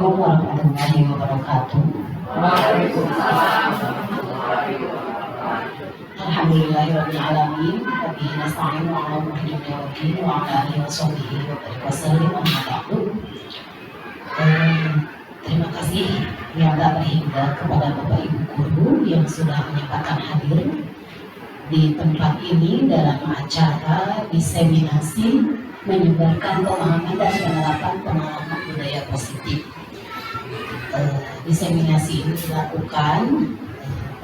Assalamualaikum warahmatullahi wabarakatuh. Alhamdulillahirabbil alamin wa bihi nasta'inu ala umuri dunya waddin wa ala alihi washabihi wa sallam amma ba'du. Terima kasih yang tak terhingga kepada Bapak Ibu guru yang sudah menyempatkan hadir di tempat ini dalam acara diseminasi menyebarkan pemahaman dan penerapan pengalaman budaya positif. Diseminasi ini dilakukan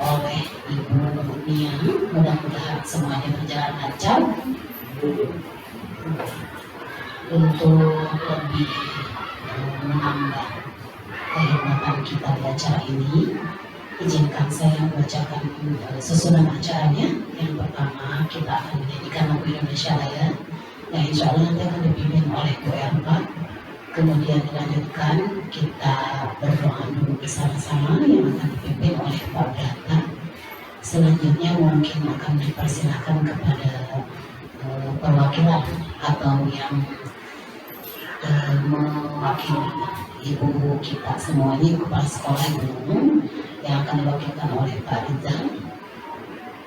oleh Ibu Nia. Mudah-mudahan semuanya berjalan lancar. Untuk lebih menambah kehebatan kita di acara ini, izinkan saya membacakan susunan acaranya. Yang pertama kita akan menyanyikan lagu Indonesia Raya yang insya Allah nanti akan dipimpin oleh Bu Erma. Kemudian dilanjutkan kita berdoa dulu bersama-sama yang akan dipimpin oleh Pak Brata. Selanjutnya mungkin akan dipersilakan kepada perwakilan atau yang mewakili ibu kita semuanya, kepala sekolah umum yang akan diwakilkan oleh Pak Rizal.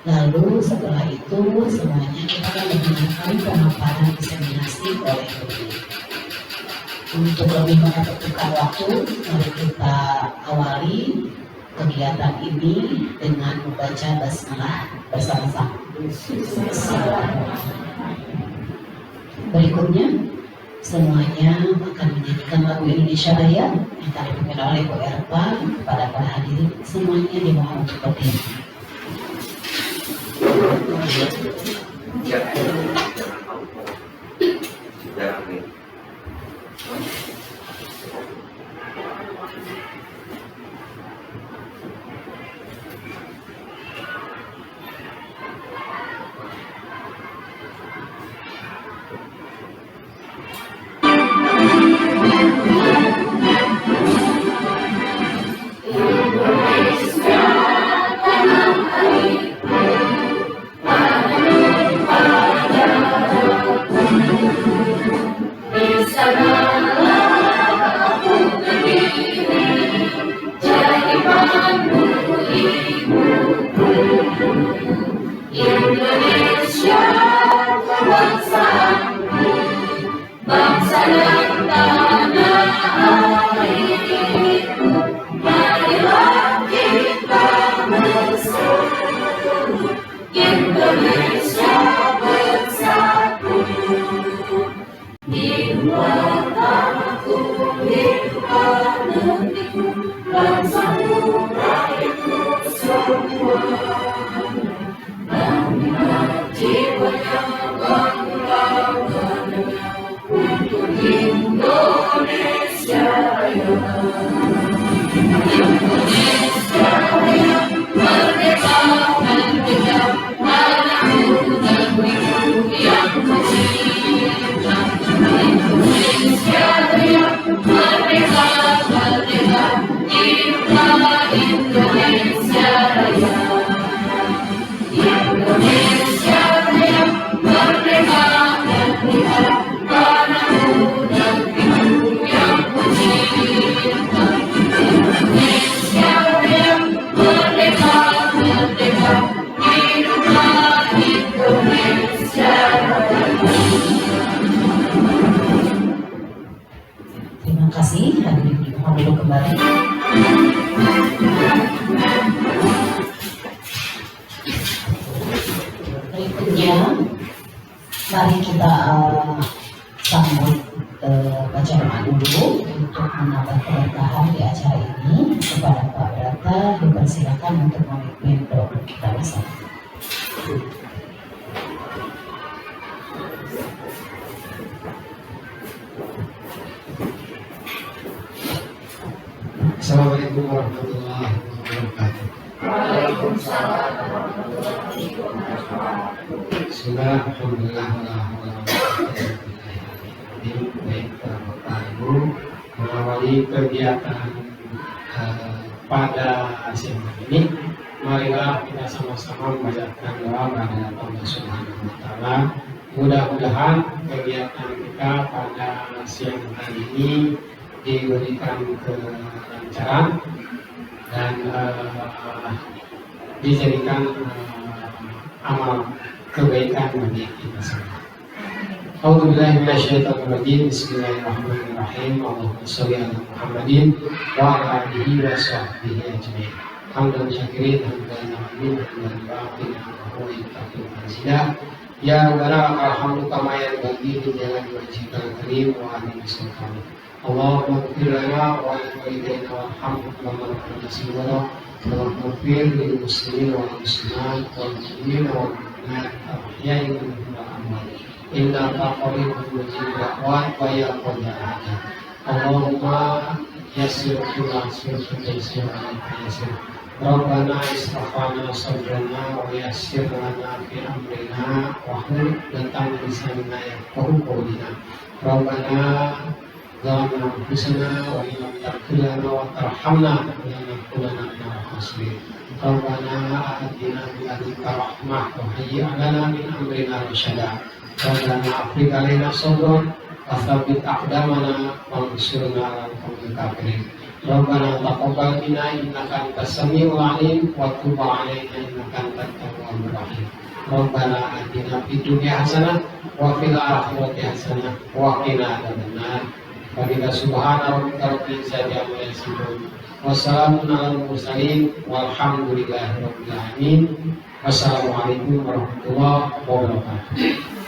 Lalu setelah itu semuanya kita akan mendengarkan pemaparan diseminasi oleh Ibu. Untuk lebih mempercepat waktu, mari kita awali kegiatan ini dengan membaca basmalah bersama-sama. Berikutnya semuanya akan menyanyikan lagu Indonesia Raya yang akan dipimpin oleh Bu Erpa. Kepada para hadirin semuanya dimohon untuk berdiri. Mari kita sambut baca doa dulu untuk menambah keberkahan di acara ini. Kepada Pak Brata dipersilakan untuk memimpin doa kita bersama. Assalamualaikum warahmatullahi wabarakatuh. Waalaikumsalam warahmatullahi wabarakatuh. Bismillah, alhamdulillah, baik Bapak Ibu, mengawali kegiatan pada siang hari ini, marilah kita sama-sama membacakan doa kepada Allah Subhanahu wa Ta'ala. Mudah-mudahan kegiatan kita pada siang hari ini diberikan kelancaran dan dijadikan amal kebaikan bagi kita semua. A'udzubillahi minasyaitonirrajim. Bismillahirrahmanirrahim. Allahumma sholli ala Muhammadin wa ala alihi wa sahbihi ajmain. Hamdan syakirin hamdan na'imin hamdan ba'ina wa yukaffir al-zidah. Ya Rabbana alhamdu kama yanbaghi li jalali wajhikal karim wa azimi sultanik. Allahumma ighfir lana wa li walidayna warhamhum kama rabbana saghira. Allahumma ighfir lil muslimin wal muslimat wal mu'minina wal mu'minat al-ahya'i minhum wal amwat. Inna qaribun mujib da'wat wa ya qadar hajat. Allahumma yassir kulla shay'in taysir alayka yassir. Rabbana israfana sabrana wa yassir lana fi amrina wa hlul datang lisanina yafqahu qawlina. Rabbana zalamna anfusana wa illam taghfir lana wa tarhamna lanakunanna minal khasirin. Rabbana atina min ladunka rahmah wa hayyi' lana min amrina rasyada. Rabbana afrigh alaina sabran wa tsabbit aqdamana wansurna 'alal qawmil kafirin. Rabbana taqabbal minna innaka antas samiul 'alim wa tub 'alaina innaka antat tawwabur rahim. Rabbana atina fid dunya hasanah wa fil akhirati hasanah wa qina adzabannar. Wa subhana rabbika rabbil izzati amma yasifun. Wassalamun 'alal mursalin walhamdulillahi rabbil alamin. Wassalamualaikum warahmatullahi wabarakatuh.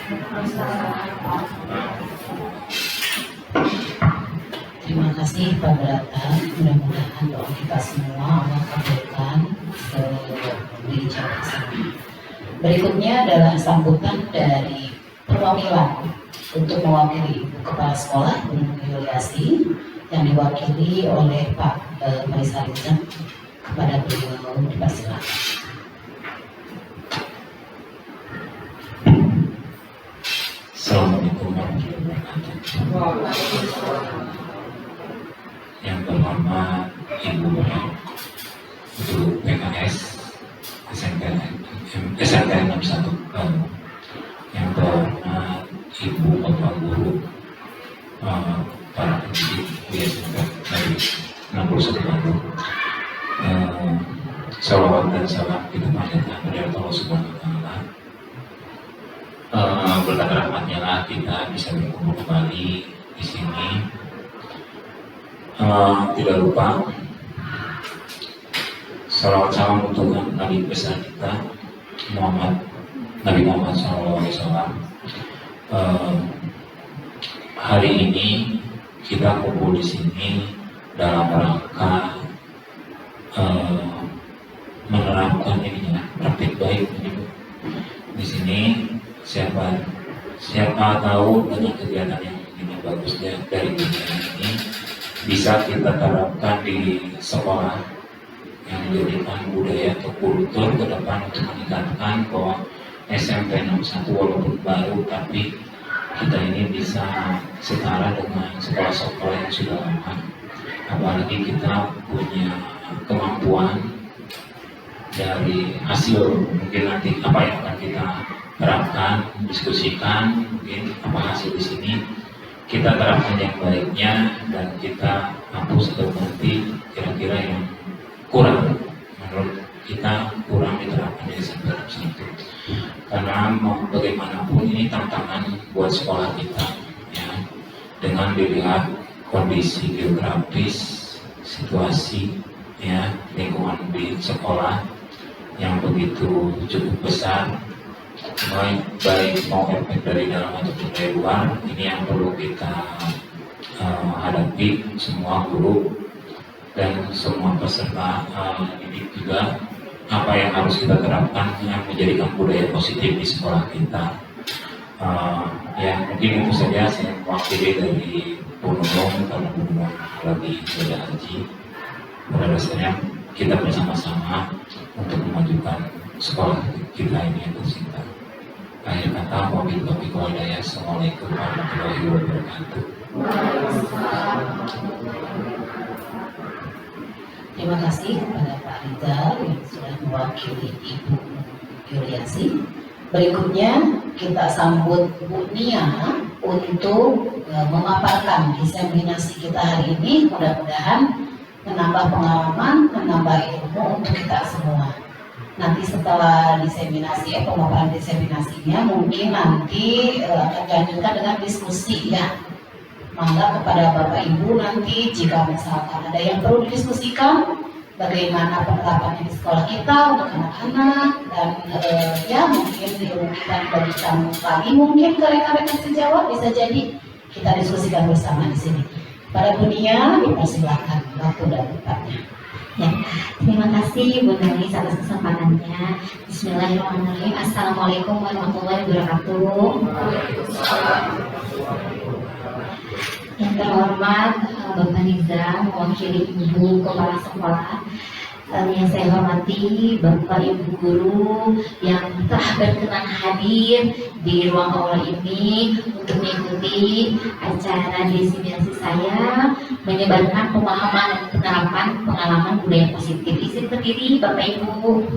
Terima kasih Pak Brata, mudah-mudahan doa kita semua Allah kabulkan sebijak. Berikutnya adalah sambutan dari perwakilan untuk mewakili Ibu Kepala Sekolah Bu Yuliasi yang diwakili oleh Pak Maisa Rizal. Kepada beliau dipersilakan. Assalamualaikum warahmatullahi wabarakatuh. Yang pertama Ibu Guru PKS SMK 61. Yang pertama Ibu Bapak Guru para pendidik SMK dari 61 Bandung. Salawat dan salam kita panjatkan kepada Allah Subhanahu wa Ta'ala. Berkat rahmatnya lah kita bisa berkumpul kembali di sini. Tidak lupa salawat salam untuk Nabi besar kita Nabi Muhammad SAW. Hari ini kita kumpul di sini dalam rangka menerapkan ini praktik baik di sini. Siapa tahu dengan kegiatan yang ini bagusnya dari kegiatan ini bisa kita terapkan di sekolah yang menjadikan budaya atau kultur ke depan untuk meningkatkan bahwa SMP 61 walaupun baru tapi kita ini bisa setara dengan sekolah-sekolah yang sudah lama. Apalagi kita punya kemampuan dari hasil mungkin nanti apa yang akan kita terapkan, diskusikan mungkin apa hasil di sini kita terapkan yang baiknya dan kita hapus atau ganti kira-kira yang kurang menurut kita kurang diterapkan di SMP 61. Karena mau bagaimanapun ini tantangan buat sekolah kita ya, dengan dilihat kondisi geografis, situasi ya lingkungan di sekolah yang begitu cukup besar, baik mau efek dari dalam ataupun dari luar. Ini yang perlu kita hadapi semua guru dan semua peserta didik juga, apa yang harus kita terapkan yang menjadikan budaya positif di sekolah kita. Ya mungkin itu saja saya mewakili dari Bu Nunung karena Bu Nunung lagi belajar haji. Pada dasarnya kita bersama-sama untuk memajukan sekolah kita ini yang tercinta. Akhir kata, wabillahi taufiq. Assalamualaikum warahmatullahi wabarakatuh. Terima kasih kepada Pak Rizal yang sudah mewakili Ibu Yuliasi. Berikutnya kita sambut Bu Nia untuk memaparkan diseminasi kita hari ini. Mudah-mudahan menambah pengalaman, menambah ilmu untuk kita semua. Nanti setelah diseminasi, pemaparan diseminasinya mungkin nanti akan dilanjutkan dengan diskusi ya. Maka kepada Bapak Ibu nanti jika misalkan ada yang perlu didiskusikan, bagaimana penerapannya di sekolah kita untuk anak-anak dan ya mungkin ilmu kita dibagikan lagi mungkin ke rekan-rekan sejawat, bisa jadi kita diskusikan bersama di sini. Pada Nia, dipersilakan waktu dan tempatnya. Ya, terima kasih Bu Nanis atas kesempatannya. Bismillahirrahmanirrahim. Assalamualaikum warahmatullahi wabarakatuh. Yang terhormat Bapak Niza, mewakili Ibu Kepala Sekolah, yang saya hormati Bapak Ibu Guru yang telah berkenan hadir di ruang aula ini untuk mengikuti acara diseminasi saya menyebarkan pemahaman dan penerapan pengalaman budaya positif. Izin berdiri Bapak Ibu.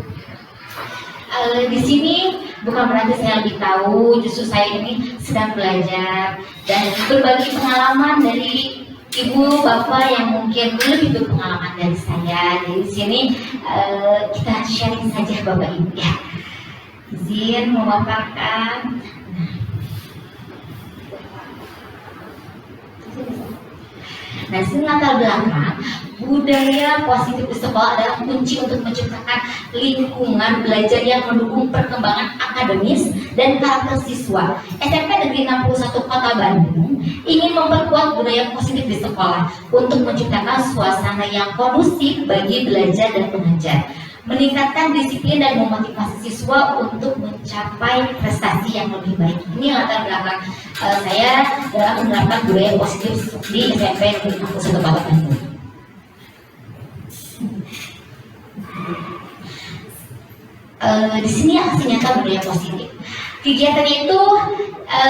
Di sini bukan berarti saya lebih tahu, justru saya ini sedang belajar dan berbagi pengalaman dari Ibu Bapak yang mungkin lebih berpengalaman dari saya. Di sini kita sharing saja Bapak Ibu ya. Izin memaparkan. Nah, sini latar belakang budaya positif di sekolah adalah kunci untuk menciptakan lingkungan belajar yang mendukung perkembangan akademis dan karakter siswa. SMP Negeri 61 Kota Bandung ingin memperkuat budaya positif di sekolah untuk menciptakan suasana yang kondusif bagi belajar dan mengajar, meningkatkan disiplin dan memotivasi siswa untuk mencapai prestasi yang lebih baik. Ini latar belakang saya dalam menerapkan budaya positif di SMP Negeri 61 Kota Bandung. Di sini aksi nyata budaya positif. Kegiatan itu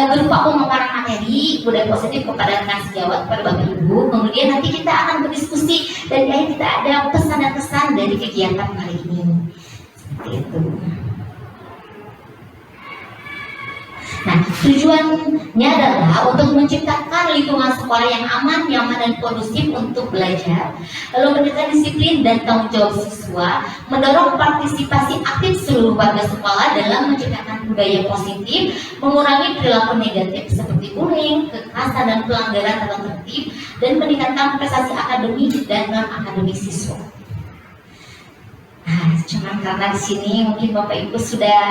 berupa pemaparan materi budaya positif kepada rekan sejawat, kepada Bapak Ibu. Kemudian nanti kita akan berdiskusi dan kita ada pesan dan kesan dari kegiatan kali ini. Seperti itu. Nah, tujuannya adalah untuk menciptakan lingkungan sekolah yang aman, nyaman, dan kondusif untuk belajar, lalu meningkatkan disiplin dan tanggung jawab siswa, mendorong partisipasi aktif seluruh warga sekolah dalam menciptakan budaya positif, mengurangi perilaku negatif seperti bullying, kekerasan, dan pelanggaran tata tertib, dan meningkatkan prestasi akademik dan non-akademik siswa. Nah, cuman karena di sini mungkin Bapak Ibu sudah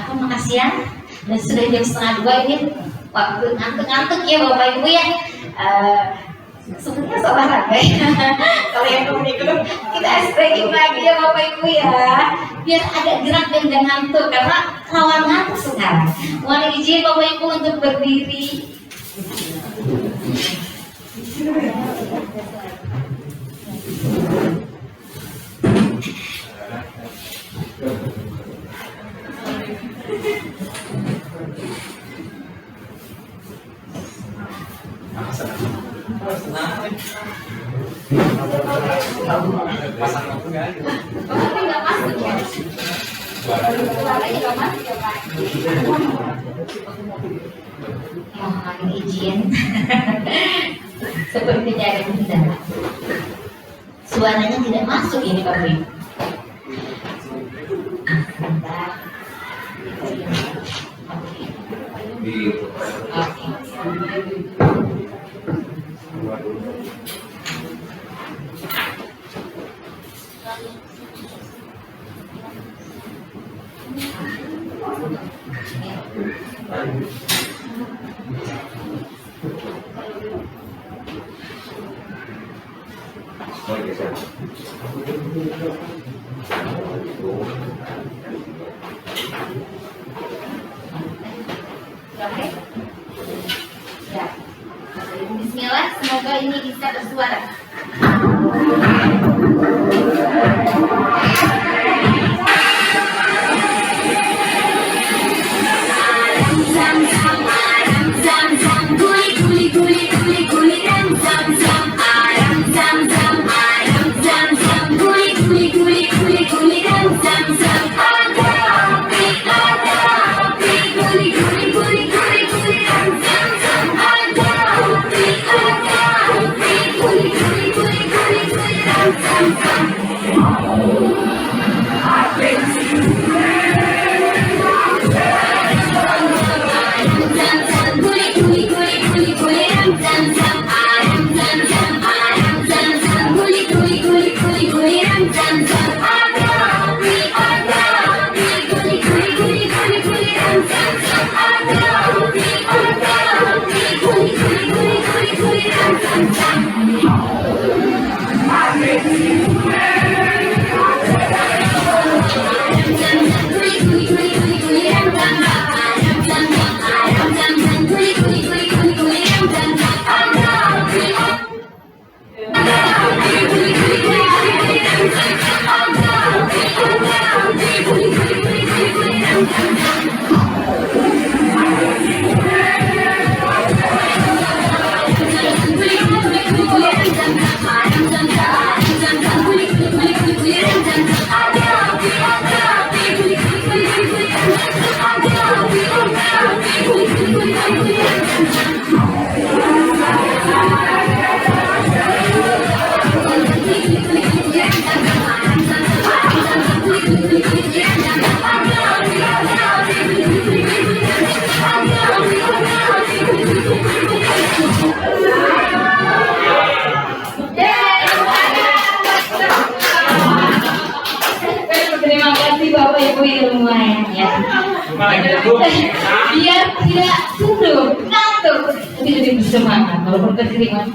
makasih ya, dan sudah jam 1:30 ini waktu ngantuk-ngantuk ya Bapak Ibu ya. Sebenarnya olahraga ya. Kalau yang belum ikut kita stretching lagi ya Bapak Ibu ya, biar agak gerak dan gak ngantuk karena rawan ngantuk sekarang. Mohon izin Bapak Ibu untuk berdiri. Mohon izin. Sepertinya ada kendala. Suaranya tidak masuk ini Bapak Ibu. Sebentar. Bismillah, semoga ini bisa bersuara. Ada api, ada biar tidak turun ngantuk, tapi lebih bersemangat walaupun berkeringat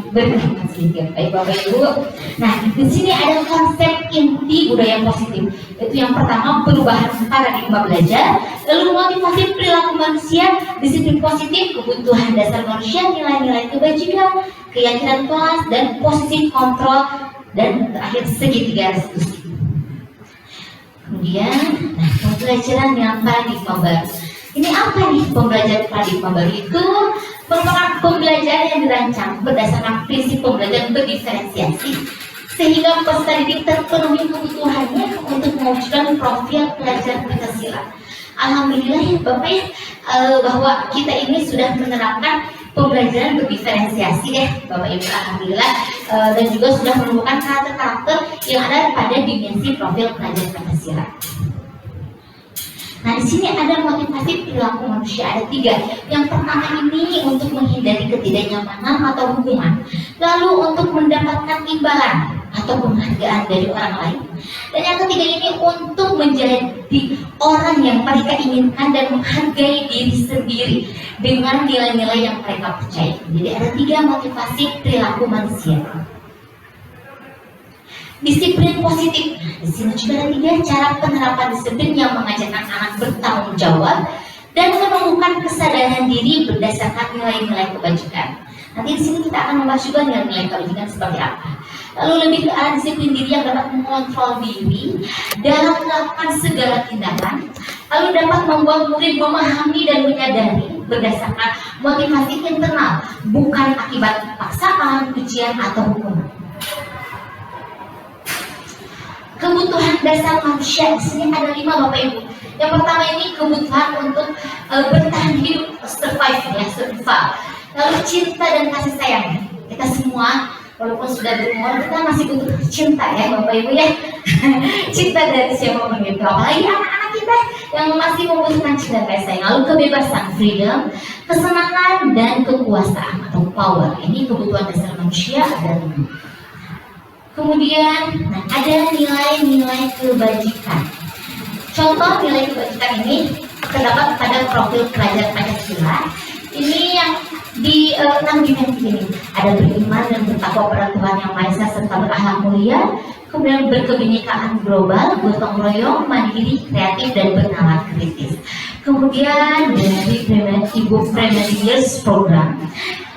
sedikit. Baik Bapak Ibu. Nah, di sini ada konsep inti budaya positif. Itu yang pertama, perubahan paradigma belajar, lalu motivasi perilaku manusia, disiplin positif, kebutuhan dasar manusia, nilai-nilai kebajikan, keyakinan kelas, dan posisi kontrol, dan terakhir segitiga restitusi. Kemudian, nah, pembelajaran yang paradigma baru. Ini apa nih pembelajaran paradigma baru? Itu merupakan pembelajaran yang dirancang berdasarkan prinsip pembelajaran berdiferensiasi, sehingga peserta didik terpenuhi kebutuhannya untuk mewujudkan profil pelajar Pancasila. Alhamdulillah ya Bapak ya, bahwa kita ini sudah menerapkan pembelajaran berdiferensiasi ya Bapak Ibu, alhamdulillah, dan juga sudah menemukan karakter-karakter yang ada pada dimensi profil pelajar Pancasila. Nah, di sini ada motivasi perilaku manusia, ada 3. Yang pertama ini untuk menghindari ketidaknyamanan atau hukuman, lalu untuk mendapatkan imbalan atau penghargaan dari orang lain, dan yang ketiga ini untuk menjadi orang yang mereka inginkan dan menghargai diri sendiri dengan nilai-nilai yang mereka percaya. Jadi ada 3 motivasi perilaku manusia. Disiplin positif. Di sini juga ada 3 cara penerapan disiplin yang mengajarkan anak bertanggung jawab dan menemukan kesadaran diri berdasarkan nilai-nilai kebajikan. Nanti di sini kita akan membahas juga nilai-nilai kebajikan seperti apa. Lalu lebih ke arah disiplin diri yang dapat mengontrol diri dalam melakukan segala tindakan, lalu dapat membuat murid memahami dan menyadari berdasarkan motivasi internal, bukan akibat paksaan, ujian atau hukuman. Kebutuhan dasar manusia di sini ada 5 Bapak Ibu. Yang pertama ini kebutuhan untuk bertahan hidup, survival. Lalu cinta dan kasih sayang. Kita semua walaupun sudah berumur, kita masih butuh cinta ya Bapak Ibu ya. Cinta dari siapapun itu, apalagi anak-anak kita yang masih membutuhkan cinta kasih sayang. Lalu kebebasan, freedom, kesenangan dan kekuasaan atau power. Ini kebutuhan dasar manusia ada 5. Kemudian ada nilai-nilai kebajikan. Contoh nilai kebajikan ini terdapat pada profil pelajar Pancasila. Ini yang di 6 dimensi ini. Ada beriman dan bertakwa pada Tuhan Yang Maha Esa serta berakhlak mulia. Kemudian berkebinekaan global, gotong royong, mandiri, kreatif dan bernalar kritis. Kemudian dari Ibu Premiers Program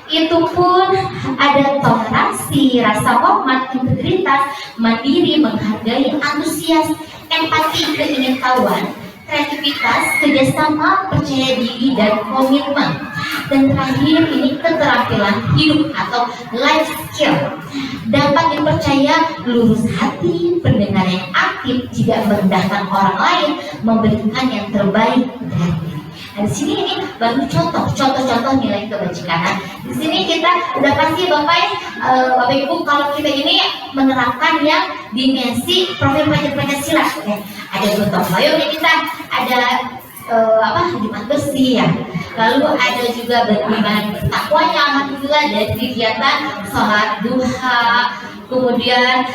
itu pun ada toleransi, rasa hormat, integritas, mandiri, menghargai, antusias, empati, keingintahuan, kreativitas, kerjasama, percaya diri, dan komitmen. Dan terakhir ini keterampilan hidup atau life skill. Dapat dipercaya, lurus hati, pendengar yang aktif, tidak merendahkan orang lain, memberikan yang terbaik dari diri. Nah, di sini ini baru contoh-contoh nilai kebajikan. Nah, di sini kita udah pasti Bapak Ibu kalau kita ini menerapkan yang dimensi profil pelajar Pancasila. Ada gotong royongnya kita, ada hidup bersih ya. Lalu ada juga beriman bertakwanya, alhamdulillah, dari kegiatan sholat duha. Kemudian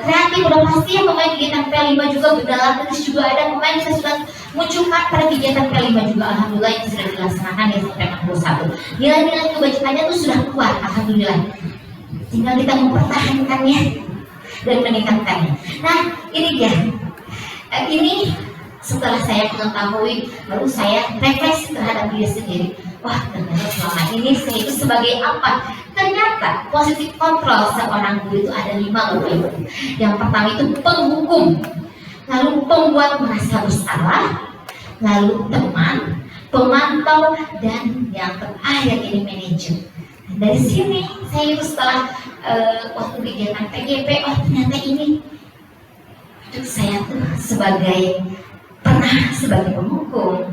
kreatif udah pasti ya pemain kegiatan P5 juga, berdalam terus juga ada pemain yang sudah munculkan pada kegiatan P5 juga, alhamdulillah yang sudah dilaksanakan ya sampai 61. Nilai-nilai kebajikannya itu sudah kuat, alhamdulillah. Tinggal kita mempertahankannya dan meningkatkannya. Nah ini dia, ini setelah saya mengetahui, baru saya refleksi terhadap diri sendiri. Wah, ternyata selama ini saya itu sebagai apa? Ternyata positif kontrol seorang guru itu ada 5 Bapak Ibu. Yang pertama itu penghukum, lalu pembuat merasa bersalah, lalu teman, pemantau, dan yang terakhir ini manajer. Dari sini saya itu setelah waktu kegiatan PGP, oh ternyata ini saya tuh pernah sebagai penghukum,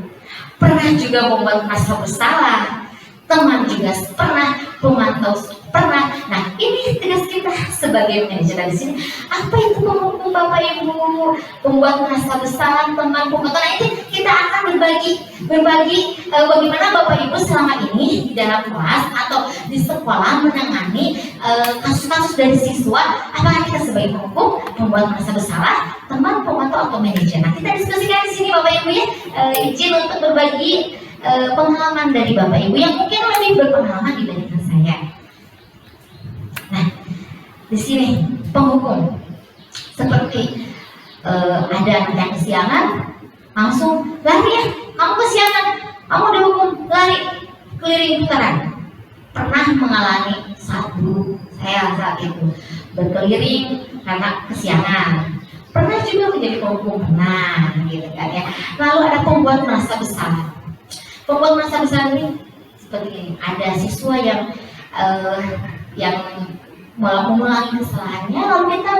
pernah juga membuat merasa bersalah, teman juga pernah, pemantau pernah. Nah ini tugas kita sebagai manajer di sini. Apa itu penghukum Bapak Ibu? Membuat merasa bersalah, teman, pemantau. Nah ini kita akan berbagi bagaimana Bapak Ibu selama ini di dalam kelas atau di sekolah menangani kasus-kasus dari siswa. Apakah kita sebagai penghukum, membuat merasa bersalah, teman, pemantau atau manajer? Nah kita diskusikan di sini Bapak Ibu ya. Izin untuk berbagi pengalaman dari Bapak Ibu yang mungkin lebih berpengalaman dibandingkan saya. Nah, di sini penghukum seperti ada anak yang kesiangan, langsung lari ya, kamu kesiangan, kamu dihukum lari keliling putaran. Pernah mengalami satu saya saat itu berkeliling karena kesiangan. Pernah juga menjadi penghukum, pernah gitu kan ya. Lalu ada pembuat masa besar. Pembuat masa besar ini seperti ini, ada siswa yang mengulangi kesalahannya, lalu kita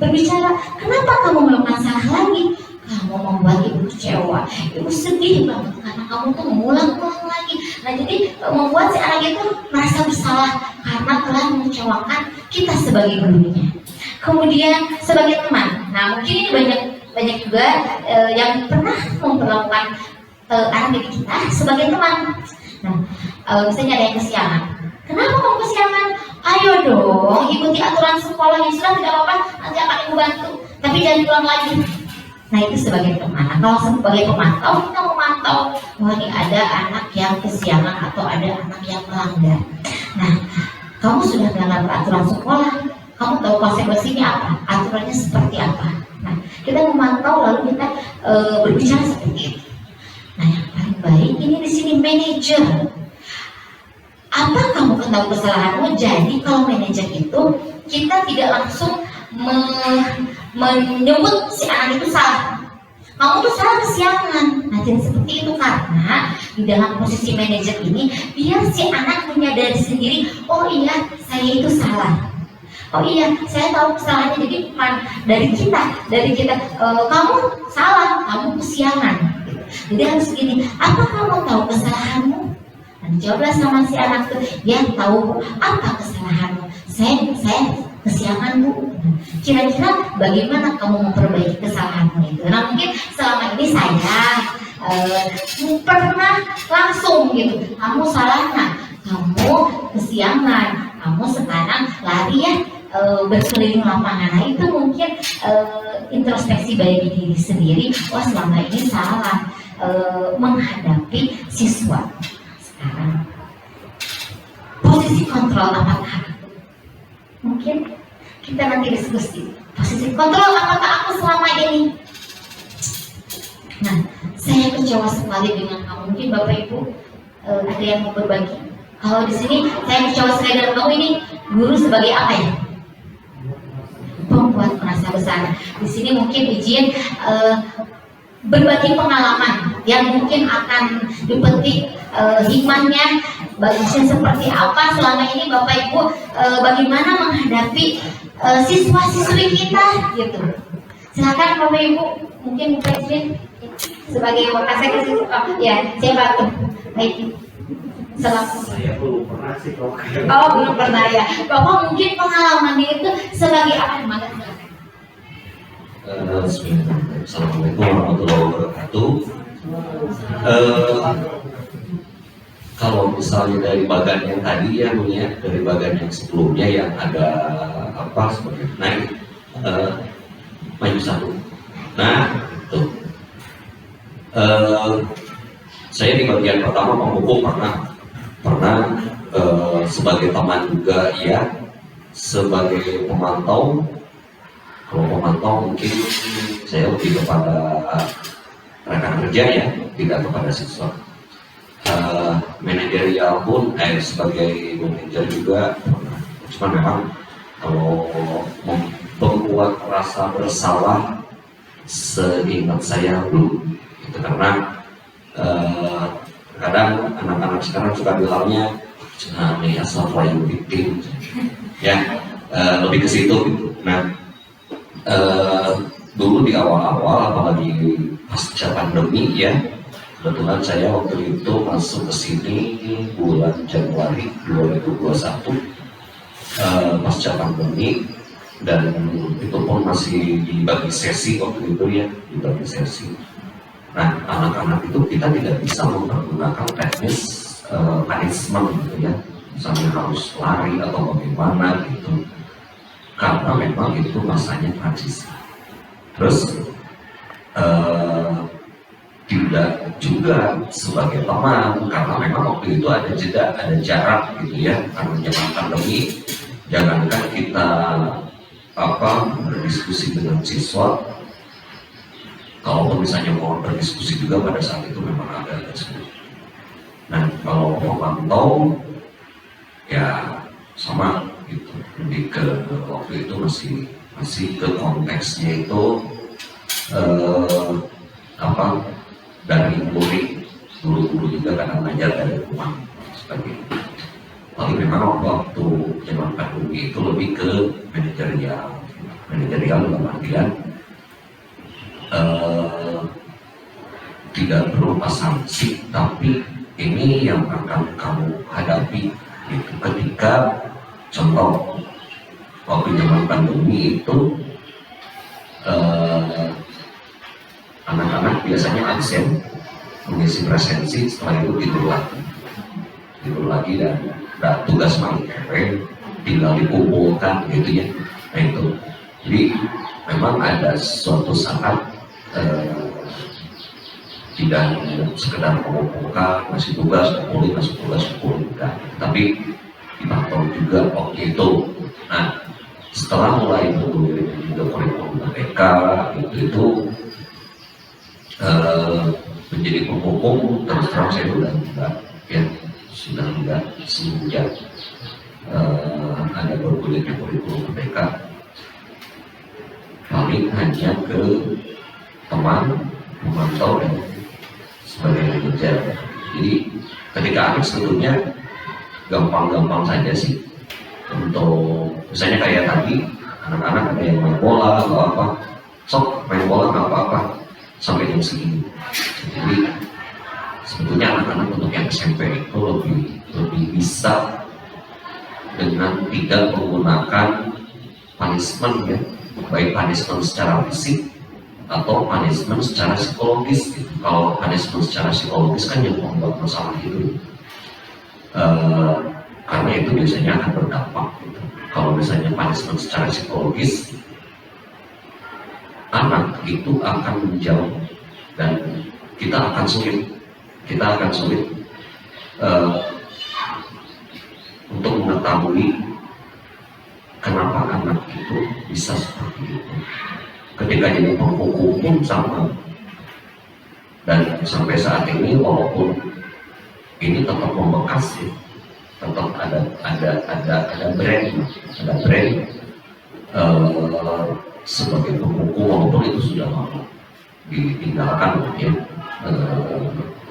berbicara, kenapa kamu melakukan salah lagi? Kamu membuat ibu kecewa, ibu sedih banget karena kamu tuh mengulang-ulang lagi. Nah jadi membuat si anak itu merasa bersalah karena telah mengecewakan kita sebagai gurunya. Kemudian sebagai teman, nah mungkin ini banyak juga yang pernah memperlakukan anak didik kita sebagai teman. Nah misalnya ada yang kesiangan, kenapa kamu kesiangan? Ayo dong, ikuti aturan sekolah yang sudah, tidak apa-apa, nanti akan ibu bantu. Tapi jangan pulang lagi. Nah itu sebagai teman. Nah, kalau sebagai pemantau, kita memantau, wah ini ada anak yang kesiangan atau ada anak yang melanggar. Nah, kamu sudah melanggar aturan sekolah, kamu tahu konsekuensinya apa, aturannya seperti apa. Nah, kita memantau lalu kita berbicara seperti itu. Nah, yang paling baik ini di sini manajer. Apa kamu ketahui kesalahanmu? Jadi kalau manajer itu kita tidak langsung menyebut si anak itu salah. Kamu tuh salah kesiangan. Nah jadi seperti itu karena di dalam posisi manajer ini biar si anak menyadari sendiri, oh iya saya itu salah. Oh iya saya tahu kesalahannya, jadi dari kita kamu salah, kamu kesiangan. Jadi harus gini, apa kamu tahu kesalahanmu? Dan dijawablah sama si anak tuh, ya tahu apa kesalahanmu? Saya kesiangan Bu. Kira-kira bagaimana kamu memperbaiki kesalahanmu itu? Nah mungkin selama ini saya pernah langsung gitu, kamu salah, nah kamu kesiangan, kamu sekarang lari ya berkeliling lapangan. Nah itu mungkin introspeksi bagi diri sendiri, wah selama ini salah menghadapi siswa. Sekarang posisi kontrol apakah? Mungkin kita nanti diskusi posisi kontrol apakah aku selama ini. Nah saya kecewa sekali dengan kamu. Mungkin Bapak Ibu ada yang mau berbagi. Kalau di sini saya kecewa sekali dengan kamu, ini guru sebagai apa ya? Pembuat merasa besar. Di sini mungkin izin berbagi pengalaman yang mungkin akan dipetik hikmahnya, bagusnya seperti apa selama ini Bapak Ibu bagaimana menghadapi siswa-siswi kita gitu. Silakan Bapak Ibu, mungkin Bapak izin sebagai wakasek ya saya bantu. Baik. Selamat. Saya belum pernah sih kalau kayak. Oh belum pernah ya. Bapak mungkin pengalamannya itu sebagai apa? Assalamualaikum warahmatullahi wabarakatuh. Kalau misalnya dari bagan yang tadi ya, dari bagan yang sebelumnya yang ada apa sebagai naik maju satu. Nah, tuh. Saya di bagian pertama penghukum pernah sebagai teman juga ya, sebagai pemantau. Kalau pemantau mungkin saya lebih kepada rekan kerja ya, tidak kepada siswa. Manajerial pun sebagai manajer juga pernah. Cuma memang kalau membuat rasa bersalah seingat saya belum. Itu karena kadang anak-anak sekarang suka bilangnya nih asal playing victim ya, lebih ke situ gitu. Nah dulu di awal-awal apalagi pasca pandemi ya, kebetulan saya waktu itu masuk ke sini bulan Januari 2021 pasca pandemi, dan itu pun masih dibagi sesi waktu itu ya, dibagi sesi. Nah anak-anak itu kita tidak bisa mempergunakan teknis punishment gitu ya, misalnya harus lari atau bagaimana gitu, karena memang itu masanya transisi. Terus di juga sebagai teman, karena memang waktu itu ada jeda, ada jarak gitu ya, karena zaman pandemi. Jangankan kita berdiskusi dengan siswa, kalau misalnya mau berdiskusi juga pada saat itu memang agak sulit. Nah, kalau memantau ya sama gitu, lebih ke waktu itu masih ke konteksnya itu dari murid, guru-guru juga kadang ngajar dari rumah sebagainya. Tapi memang waktu zaman pandemi itu lebih ke manajerial dalam artian tidak berupa sanksi, tapi ini yang akan kamu hadapi gitu. Ketika contoh waktu zaman pandemi itu anak-anak biasanya absen mengisi presensi, setelah itu tidur lagi dan tugas main tinggal dikumpulkan gitu ya. Nah itu, jadi memang ada suatu saat tidak sekedar mengumpulkan, ngasih tugas kumpulkan, tapi dipantau juga waktu itu. Nah, setelah mulai bergulir juga kurikulum mereka itu menjadi penghukum, terus terang saya sudah enggak semenjak ada bergulir di kurikulum mereka, paling hanya ke teman, memantau dan sebagai mengejar. Jadi ketika anak sebetulnya gampang-gampang saja sih untuk misalnya kayak tadi anak-anak ada yang main bola atau apa, sok main bola nggak apa-apa sampai jam segini. Jadi sebetulnya anak-anak untuk yang SMP itu lebih bisa dengan tidak menggunakan punishment ya, baik punishment secara fisik atau punishment secara psikologis gitu. Kalau punishment secara psikologis kan yang membuat masalah itu, karena itu biasanya akan berdampak gitu. Kalau misalnya punishment secara psikologis, anak itu akan menjauh dan kita akan sulit untuk mengetahui kenapa anak itu bisa seperti itu. Ketika jadi penghukum pun sama, dan sampai saat ini walaupun ini tetap membekas ya, tetap ada brand sebagai penghukum, walaupun itu sudah lama ditinggalkan ya,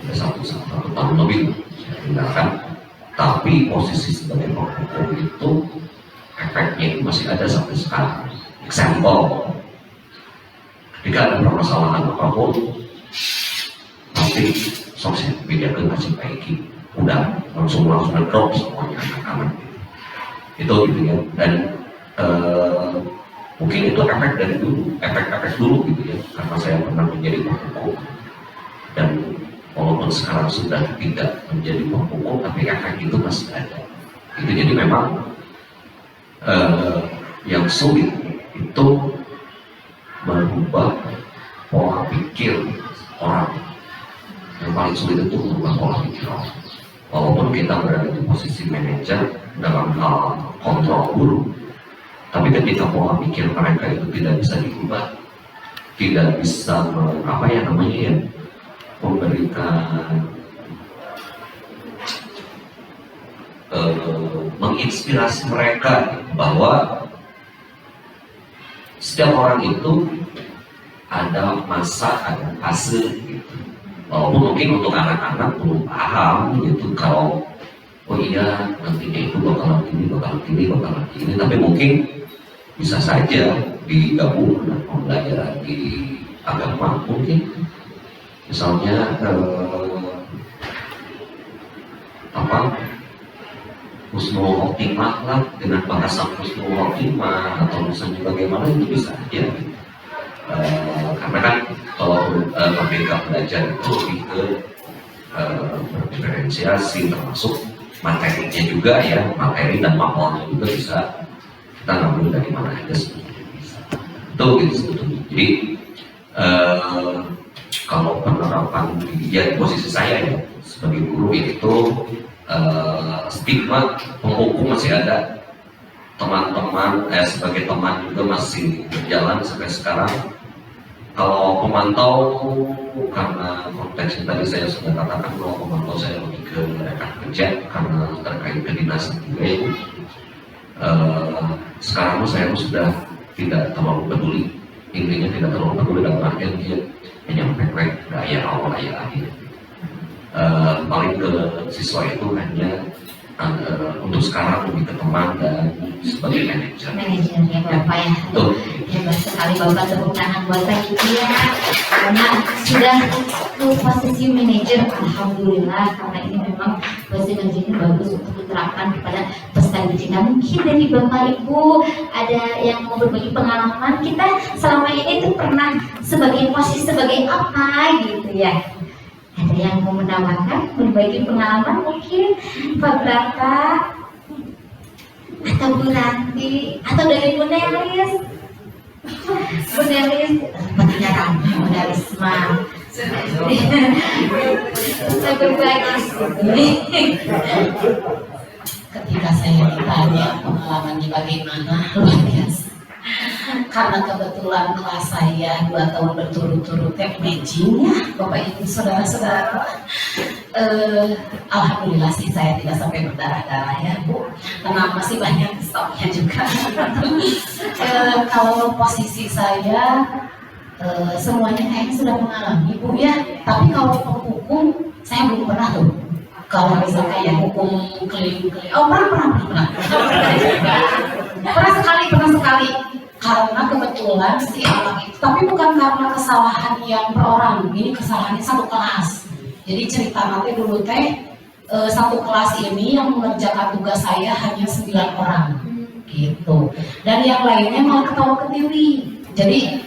satu tahun lebih ditinggalkan, tapi posisi sebagai penghukum itu efeknya masih ada sampai sekarang. Example, ketika ada permasalahan apapun, pasti sosial media kan masih baiki, udah langsung drop semuanya anak-anak itu gitu ya. Dan mungkin itu efek dulu gitu ya, karena saya pernah menjadi penghukum dan walaupun sekarang sudah tidak menjadi penghukum, tapi efek itu masih ada. Itu jadi memang yang sulit itu merubah pola pikir orang. Yang paling sulit itu merubah pola pikir orang. Walaupun kita berada di posisi manajer dalam hal kontrol guru, tapi ketika pola pikir mereka itu tidak bisa diubah, tidak bisa memberikan menginspirasi mereka bahwa setiap orang itu ada masa, ada fase gitu. Walaupun mungkin untuk anak-anak belum paham gitu, kalau oh iya nantinya itu bakalan gini, tapi mungkin bisa saja digabung dengan pembelajaran di agama, mungkin misalnya husnul khotimah lah, dengan bahasa husnul khotimah atau misalnya bagaimana, itu bisa aja. Karena kan kalau merdeka belajar itu lebih ke berdiferensiasi, termasuk materinya juga ya, materi dan makolnya juga bisa kita ngambil dari mana aja sebetulnya bisa. Itu gitu sebetulnya. Jadi kalau penerapan ya posisi saya ya sebagai guru itu stigma penghukum masih ada, teman-teman sebagai teman juga masih berjalan sampai sekarang. Kalau pemantau, karena konteks yang tadi saya sudah katakan bahwa pemantau saya lebih ke rekan kerja karena terkait kedinasan juga itu. Sekarang saya sudah tidak terlalu peduli, intinya tidak terlalu peduli dalam artian dia menyampaikan gaya awal gaya akhir. Paling ke siswa itu hanya untuk sekarang lebih ke teman dan sebagai manajer. Manajernya Bapak ya. Betul. Hebat sekali Bapak, tepuk tangan buat Pak ya. Karena sudah ke posisi manajer, alhamdulillah, karena ini memang posisi manajer ini bagus untuk diterapkan kepada peserta didik. Nah, mungkin dari Bapak Ibu ada yang mau berbagi pengalaman, kita selama ini tuh pernah sebagai posisi sebagai apa gitu ya. Ada yang mau menambahkan, berbagi pengalaman mungkin Pak Brata atau Bu Ranti atau dari Bu Nelis? Bu Nelis, petinya kan, Bu Nelisma. Saya berbagi. Ketika saya ditanya pengalamannya bagaimana, luar biasa. Karena kebetulan kelas saya 2 tahun berturut-turut tag matching ya, Bapak Ibu Saudara-saudara. Alhamdulillah sih saya tidak sampai berdarah-darah ya Bu, karena masih banyak stoknya juga. Kalau posisi saya semuanya kayaknya sudah mengalami Bu ya, tapi kalau penghukum saya belum pernah tuh. Kalau misalnya kayak hukum keliling-keliling, oh pernah sekali. Karena kebetulan si anak itu, tapi bukan karena kesalahan yang per orang, ini kesalahannya satu kelas. Jadi cerita nanti dulu satu kelas ini yang mengerjakan tugas saya hanya 9 orang, gitu. Dan yang lainnya malah ketawa ketiwi. Jadi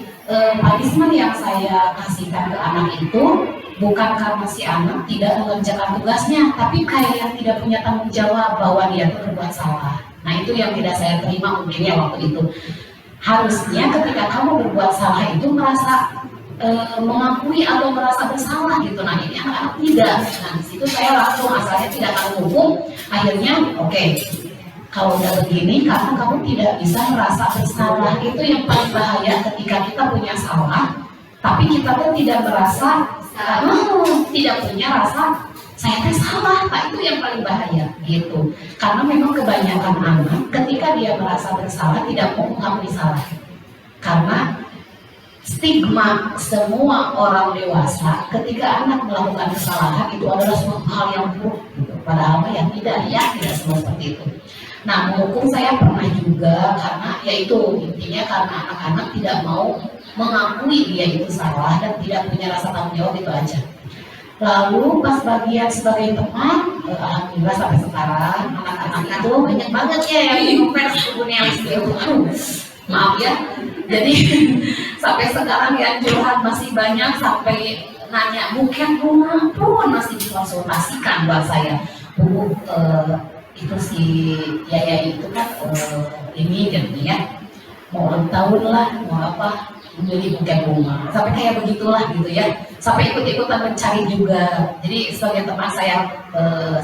punishment yang saya kasihkan ke anak itu bukan karena si anak tidak mengerjakan tugasnya, tapi kayak yang tidak punya tanggung jawab bahwa dia tuh berbuat salah. Nah itu yang tidak saya terima mungkin ya waktu itu. Harusnya ketika kamu berbuat salah itu merasa mengakui atau merasa bersalah gitu. Nah ini anak-anak tidak. Nah disitu saya langsung asalnya tidak akan hukum. Akhirnya oke, kalau udah begini karena kamu tidak bisa merasa bersalah. Itu yang paling bahaya ketika kita punya salah, tapi kita tuh tidak merasa tidak punya rasa saya teh salah. Nah itu yang paling bahaya gitu. Karena memang kebanyakan anak ketika dia merasa bersalah tidak mau mengakui salah. Karena stigma semua orang dewasa ketika anak melakukan kesalahan itu adalah suatu hal yang buruk gitu. Padahal yang tidak semua seperti itu. Nah menghukum saya pernah juga karena yaitu intinya karena anak-anak tidak mau mengakui dia itu salah dan tidak punya rasa tanggung jawab, itu aja. Lalu pas bagian sebagai teman, alhamdulillah sampai sekarang anak-anak itu banyak banget ya yang ngefans ke Nelis itu. Maaf ya, jadi sampai sekarang yang curhat masih banyak, sampai nanya bukan bunga pun masih dikonsultasikan buat saya. Bu, itu si Yaya itu kan ini dan ya mau ulang tahun lah, mau apa, beli bukan bunga, sampai kayak begitulah gitu ya, sampai ikut-ikutan mencari juga. Jadi sebagai teman saya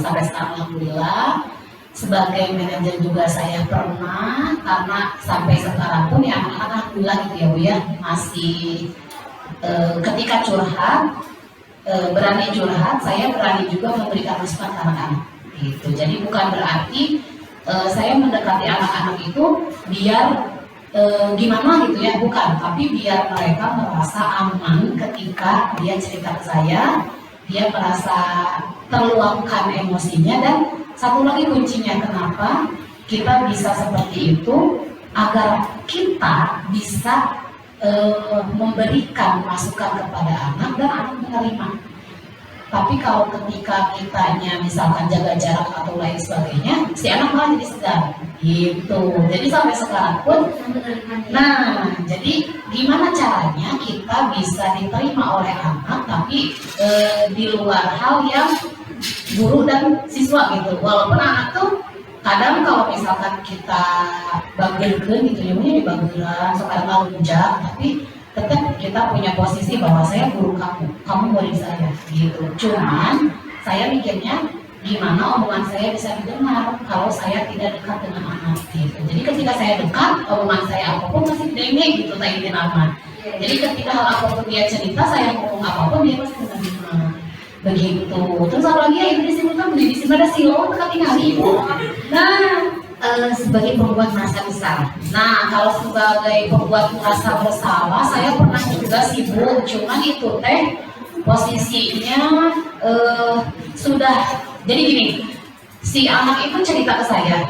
sampai sekarang alhamdulillah, sebagai manajer juga saya pernah, karena sampai sekarang pun ya alhamdulillah gitu ya Bu ya, masih ketika curhat berani curhat, saya berani juga memberikan masukan ke anak-anak gitu. Jadi bukan berarti saya mendekati anak-anak itu biar gimana gitu ya, bukan, tapi biar mereka merasa aman ketika dia cerita ke saya, dia merasa terluapkan emosinya. Dan satu lagi kuncinya kenapa kita bisa seperti itu, agar kita bisa memberikan masukan kepada anak dan anak menerima. Tapi kalau ketika kitanya misalkan jaga jarak atau lain sebagainya, si anak malah jadi segan gitu. Jadi sampai sekarang pun, nah jadi gimana caranya kita bisa diterima oleh anak tapi di luar hal yang guru dan siswa gitu. Walaupun anak tuh kadang kalau misalkan kita bagelkeun gitu ya, ini bagelan sekarang ngelunjak, tapi tetap kita punya posisi bahwa saya guru kamu murid saya gitu. Cuman saya mikirnya gimana omongan saya bisa didengar kalau saya tidak dekat dengan anak gitu. Jadi ketika saya dekat, omongan saya apapun masih didengeng gitu Teh Idin Ahmad. Jadi ketika hal apapun dia cerita, saya ngomong apapun dia pasti menerima begitu. Terus apa lagi ya ibu disebutkan di sini ada silo ketinggalan ibu. Nah, sebagai pembuat merasa besar. Nah, kalau sebagai pembuat merasa bersalah, saya pernah juga sibuk, cuman itu Teh posisinya sudah. Jadi gini, si anak itu cerita ke saya,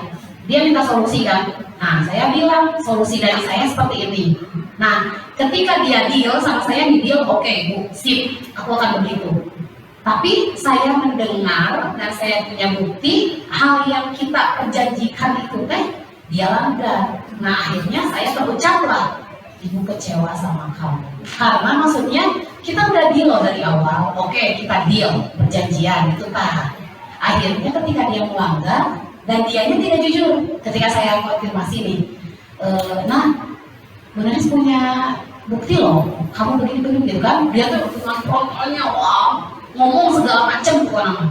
dia minta solusi kan. Nah, saya bilang solusi dari saya seperti ini. Nah, ketika dia deal sama saya di deal, oke, Bu, sip, aku akan begitu. Tapi saya mendengar dan saya punya bukti hal yang kita perjanjikan itu Teh dia langgar. Nah, akhirnya saya terucaplah, ibu kecewa sama kamu. Karena maksudnya kita udah deal loh dari awal, oke, kita deal perjanjian itu Pak. Akhirnya ketika dia melanggar dan dianya tidak jujur, ketika saya konfirmasi nih, nah, benar punya bukti loh, kamu begini gitu kan? Dia tuh dengan frontalnya, wow, ngomong segala macam pokoknya.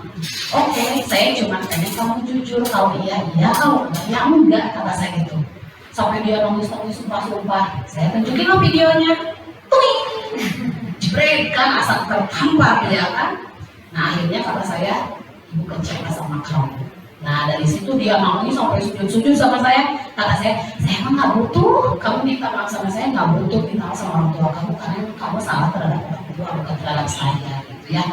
Oke, saya cuma tanya kamu jujur, kalau iya, kalau enggak, ya enggak, kata saya gitu. Sampai dia nangis sumpah. Saya tunjukin lo videonya, tuing, jebret kan, asal tertampar dia kan. Nah akhirnya kata saya, ibu kecewa sama kamu. Nah dari situ dia nangis sampai sujud sama saya. Kata saya emang nggak butuh kamu minta maaf sama saya, nggak butuh minta maaf sama orang tua kamu karena kamu salah terhadap orang tua bukan terhadap saya gitu ya.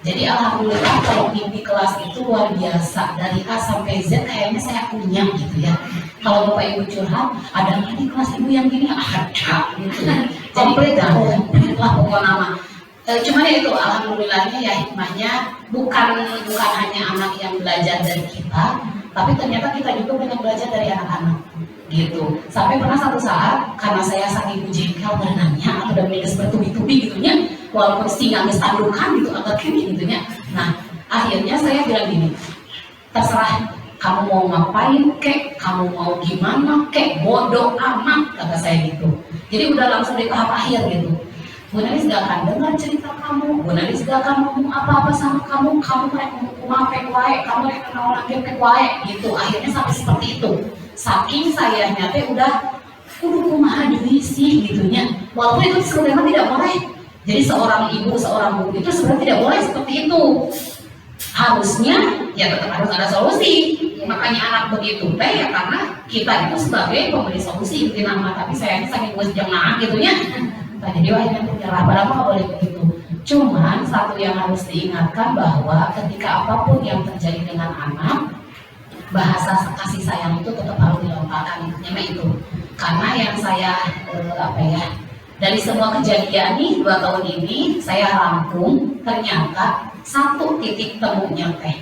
Jadi alhamdulillah kalau di kelas itu luar biasa, dari A sampai Z kayaknya saya punya gitu ya. Kalau bapak ibu curhat, ada nggak di kelas ibu yang gini? Ada gitu. Jadi beda lah pokok nama. Cuman ya itu alhamdulillahnya ya hikmahnya bukan hanya anak yang belajar dari kita, tapi ternyata kita juga banyak belajar dari anak-anak gitu. Sampai pernah satu saat karena saya saking jengkel berenangnya atau udah medes bertubi-tubi gitunya, walaupun singa ngestandukan gitu agak kini gitunya. Nah akhirnya saya bilang gini, terserah kamu mau ngapain kek, kamu mau gimana kek, bodoh amat kata saya gitu. Jadi udah langsung di tahap akhir gitu. Bu Naris gak akan dengar cerita kamu, Bu Naris gak akan ngomong apa-apa sama kamu mereka ngomong kumapek wae, kamu mereka ngomong gepek wae gitu. Akhirnya sampai seperti itu. Saking sayangnya teh udah kumaha deui sih gitunya. Walaupun itu sebenarnya tidak boleh. Jadi seorang ibu, seorang guru itu sebenarnya tidak boleh seperti itu. Harusnya ya tetap harus ada solusi. Makanya anak begitu teh ya karena kita itu sebagai pemberi solusi inti nama, tapi sayangnya saking gue jangan gitunya. Nah, jadi akhirnya menyerah, padahal nggak boleh begitu. Cuman satu yang harus diingatkan bahwa ketika apapun yang terjadi dengan anak, bahasa kasih sayang itu tetap harus dilontarkan, intinya itu. Karena yang saya dari semua kejadian nih 2 tahun ini saya rangkum, ternyata satu titik temunya teh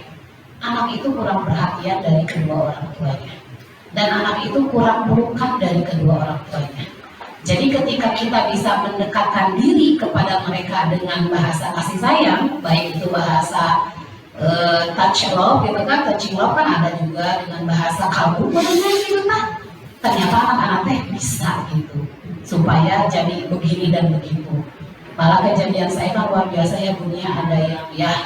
anak itu kurang perhatian dari kedua orang tuanya, dan anak itu kurang pelukan dari kedua orang tuanya. Jadi ketika kita bisa mendekatkan diri kepada mereka dengan bahasa kasih sayang, baik itu bahasa touch love gitu kan, touching love kan ada juga dengan bahasa kalbu gitu kan. Ternyata anak-anak teh bisa gitu, supaya jadi begini dan begitu. Malah kejadian saya kan luar biasa ya, dunia ada yang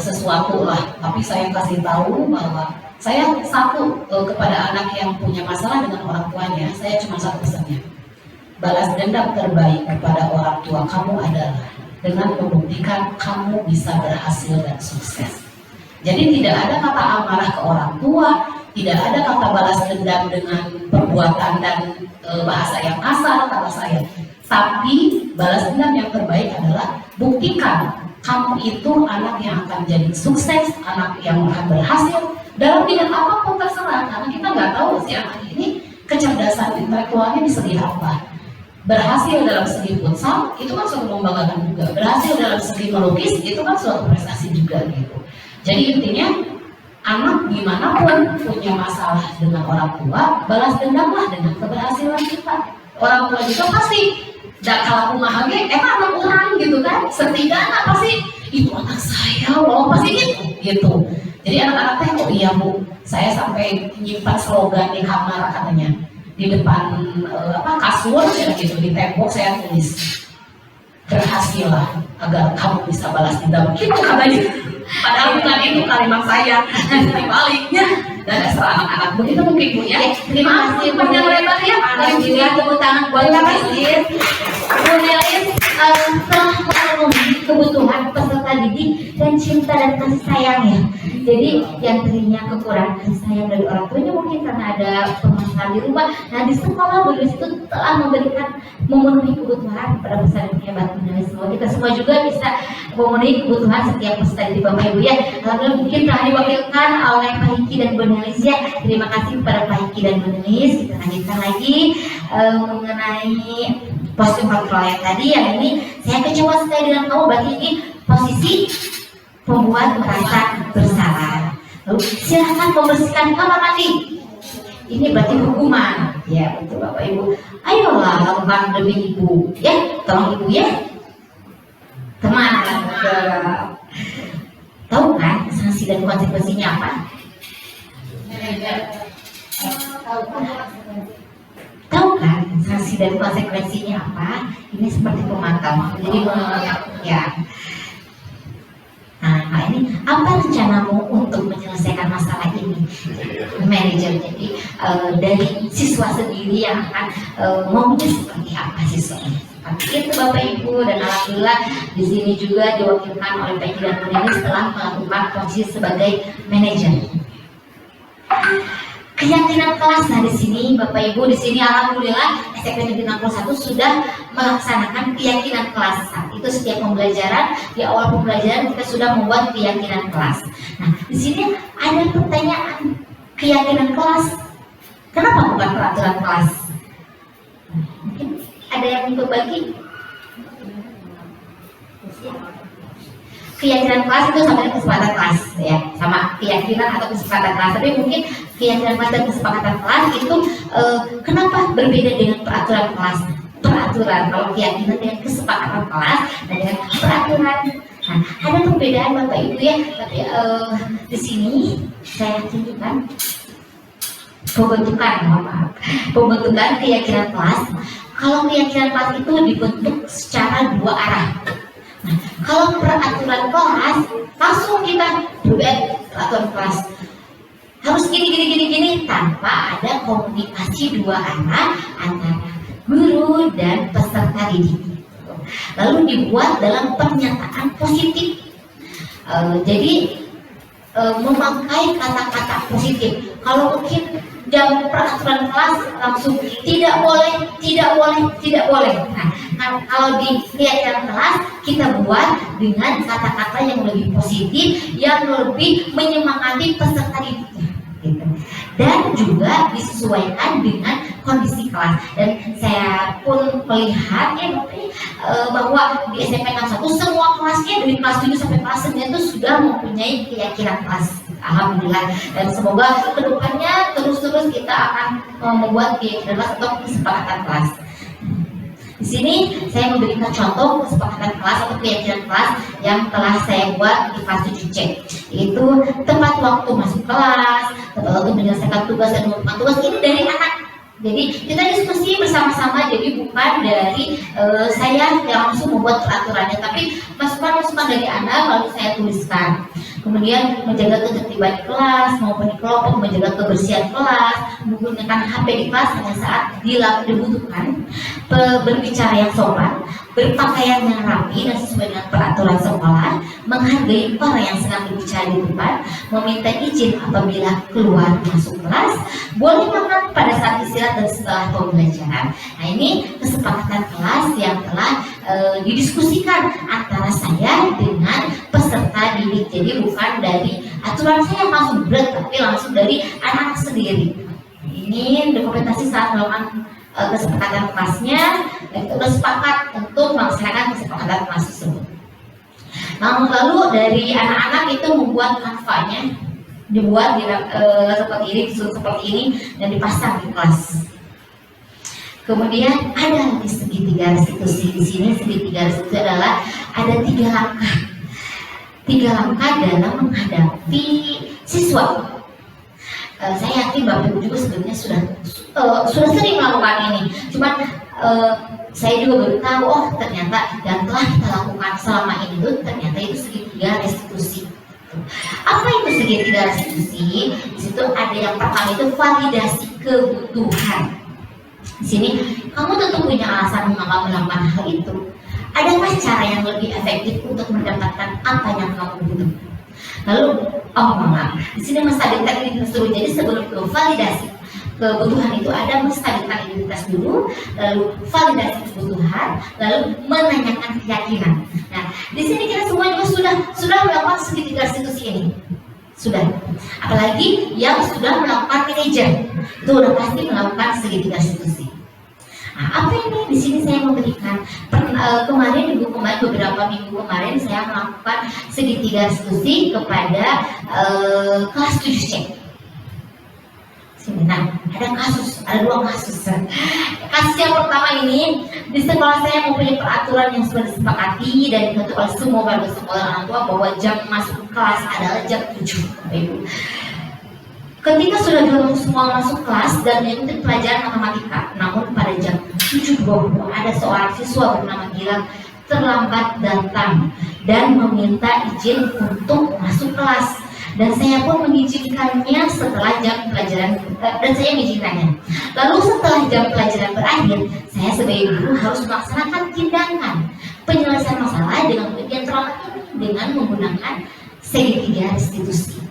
sesuatu lah, tapi saya kasih tahu bahwa saya kepada anak yang punya masalah dengan orang tuanya, saya cuma satu pesannya. Balas dendam terbaik kepada orang tua kamu adalah dengan membuktikan kamu bisa berhasil dan sukses. Jadi tidak ada kata amarah ke orang tua, tidak ada kata balas dendam dengan perbuatan dan bahasa yang kasar kata saya. Tapi balas dendam yang terbaik adalah buktikan kamu itu anak yang akan jadi sukses, anak yang akan berhasil dalam bidang apapun terserah. Karena kita nggak tahu si anak ini kecerdasan intelektualnya di segi apa. Berhasil dalam segi futsal itu kan suatu membanggakan juga, berhasil dalam segi melukis itu kan suatu prestasi juga gitu. Jadi intinya anak gimana pun punya masalah dengan orang tua, balas dendamlah dengan keberhasilan kita. Orang tua juga pasti dak kalah kumaha ge eta anak orang gitu kan, setidaknya pasti itu anak saya loh, pasti gitu. Jadi anak-anak teh oh iya Bu, saya sampai nyimpan slogan di kamar katanya. di depan kasur ya gitu, di tembok saya tulis berhasillah agar kamu bisa balas dendam gitu katanya. Padahal bukan itu kalimat saya, dibaliknya. Dan asal anak-anak begitu mungkin Bu ya. Terima kasih panjang lebar ya. Alhamdulillah, tepuk tangan buat Bu Nelis. Bu Nelis telah memenuhi kebutuhan peserta didik dan cinta dan kasih sayangnya. Jadi yang tadinya kekurangan kasih sayang dari orang tuanya mungkin karena ada permasalahan di rumah. Nah di sekolah Bu Nelis itu telah memenuhi kebutuhan pada peserta yang hebat Bu Nelis. Semoga kita semua juga bisa memenuhi kebutuhan setiap peserta didik Bapak Ibu ya. Alhamdulillah mungkin telah diwakilkan oleh Pak Hiki dan Bu Nelis ya. Terima kasih kepada Pak Hiki dan Bu Nelis. Kita lanjutkan lagi mengenai posisi kontrol yang tadi. Yang ini saya kecewa sekali dengan kamu. Berarti ini posisi membuat merasa bersalah. Lalu silahkan membersihkan kamar mandi. Ini berarti hukuman. Ya betul Bapak Ibu. Ayolah lakukan demi ibu. Ya tolong ibu ya. Teman. Tahu kan sanksi dan konsekuensinya apa? Tahu kan sanksi dan konsekuensinya apa? Ini seperti pemantau. Jadi ya. Nah ini apa rencanamu untuk menyelesaikan masalah ini, manajer? Jadi dari siswa sendiri yang akan maunya seperti apa siswanya? Seperti itu Bapak Ibu, dan alhamdulillah di sini juga diwakilkan oleh Pak Hiki dan Bu Nelis setelah melakukan posisi sebagai manajer. Keyakinan kelas. Nah di sini Bapak Ibu, di sini alhamdulillah SMP Negeri 61 sudah melaksanakan keyakinan kelas. Saat itu setiap pembelajaran, di awal pembelajaran kita sudah membuat keyakinan kelas. Nah di sini ada pertanyaan, keyakinan kelas kenapa bukan peraturan kelas? Nah, mungkin ada yang berbagi. Keyakinan kelas itu sama dengan kesepakatan kelas ya, sama keyakinan atau kesepakatan kelas. Tapi mungkin keyakinan kelas dan kesepakatan kelas itu kenapa berbeda dengan peraturan kelas? Peraturan, kalau keyakinan dengan kesepakatan kelas dan dengan peraturan. Nah, ada perbedaan Bapak Ibu ya. Tapi di sini saya tunjukkan pembentukan keyakinan kelas. Kalau keyakinan kelas itu dibentuk secara dua arah. Nah, kalau peraturan kelas langsung kita buat peraturan kelas harus gini tanpa ada komunikasi dua arah antara guru dan peserta didik. Lalu dibuat dalam pernyataan positif. Jadi memakai kata-kata positif. Kalau mungkin jam peraturan kelas langsung tidak boleh. Nah, kalau di keyakinan kelas kita buat dengan kata-kata yang lebih positif, yang lebih menyemangati peserta didiknya, gitu. Dan juga disesuaikan dengan kondisi kelas. Dan saya pun melihat ya bahwa di SMP 61 semua kelasnya dari kelas 7 sampai kelas 9 itu sudah mempunyai keyakinan kelas. Alhamdulillah, dan semoga kedepannya terus-terus kita akan membuat keyakinan kelas atau kesepakatan kelas. Di sini saya memberikan contoh kesepakatan kelas atau keyakinan kelas yang telah saya buat di kelas 7C, yaitu tepat waktu masuk kelas, tepat waktu menyelesaikan tugas dan mengumpulkan tugas. Ini dari anak. Jadi kita diskusi bersama-sama, jadi bukan dari saya yang langsung membuat peraturannya, tapi masukan-masukan dari Anda lalu saya tuliskan. Kemudian menjaga ketertiban di kelas maupun di kelompok, menjaga kebersihan kelas, menggunakan HP di kelas hanya saat dibutuhkan, berbicara yang sopan, berpakaian yang rapi dan sesuai dengan peraturan sekolah, menghargai orang yang sedang berbicara di depan, meminta izin apabila keluar masuk kelas, boleh makan pada saat istirahat dan setelah pembelajaran. Nah ini kesepakatan kelas yang telah didiskusikan antara saya dengan peserta didik. Jadi bukan dari aturan saya yang langsung berat, tapi langsung dari anak sendiri. Ini dokumentasi saat melakukan kesepakatan kelasnya, dan kita sudah sepakat untuk melaksanakan kesepakatan kelas tersebut. Lalu dari anak-anak itu membuat kanvanya, dibuat seperti ini dan dipasang di kelas. Kemudian ada di segitiga restitusi. Di sini segitiga restitusi adalah ada 3 langkah. 3 langkah dalam menghadapi siswa. Saya yakin Bapak Ibu juga sebetulnya sudah sering melakukan ini. Cuman saya juga baru tahu, oh ternyata yang telah kita lakukan selama ini tuh ternyata itu segitiga restitusi. Apa itu segitiga restitusi? Di situ ada yang pertama itu validasi kebutuhan. Di sini kamu tentu punya alasan mengapa melakukan hal itu. Adakah cara yang lebih efektif untuk mendapatkan apa yang kamu butuhkan? Lalu, di sini menstabilkan identitas dulu. Jadi sebelum itu validasi kebutuhan itu ada menstabilkan identitas dulu, lalu validasi kebutuhan, lalu menanyakan keyakinan. Nah, di sini kita semua juga sudah melakukan segitiga restitusi ini. Sudah. Apalagi yang sudah melakukan manajer, itu udah pasti melakukan segitiga restitusi. Nah, apa ini? Di sini saya memberikan beberapa minggu kemarin saya melakukan segitiga restitusi kepada kelas 7C. Nah, ada dua kasus. Kasus yang pertama ini, di sekolah saya mempunyai peraturan yang sudah disepakati dan dibentuk oleh semua warga sekolah orang tua bahwa jam masuk kelas adalah jam 7. Ketika sudah semua masuk kelas dan mengikuti pelajaran matematika, namun pada jam 7.20 ada seorang siswa bernama Gilang terlambat datang dan meminta izin untuk masuk kelas. Dan saya pun mengizinkannya setelah jam pelajaran, dan saya mengizinkannya. Lalu setelah jam pelajaran berakhir, saya sebagai guru harus melaksanakan tindakan penyelesaian masalah dengan yang terlambat dengan menggunakan segitiga restitusi.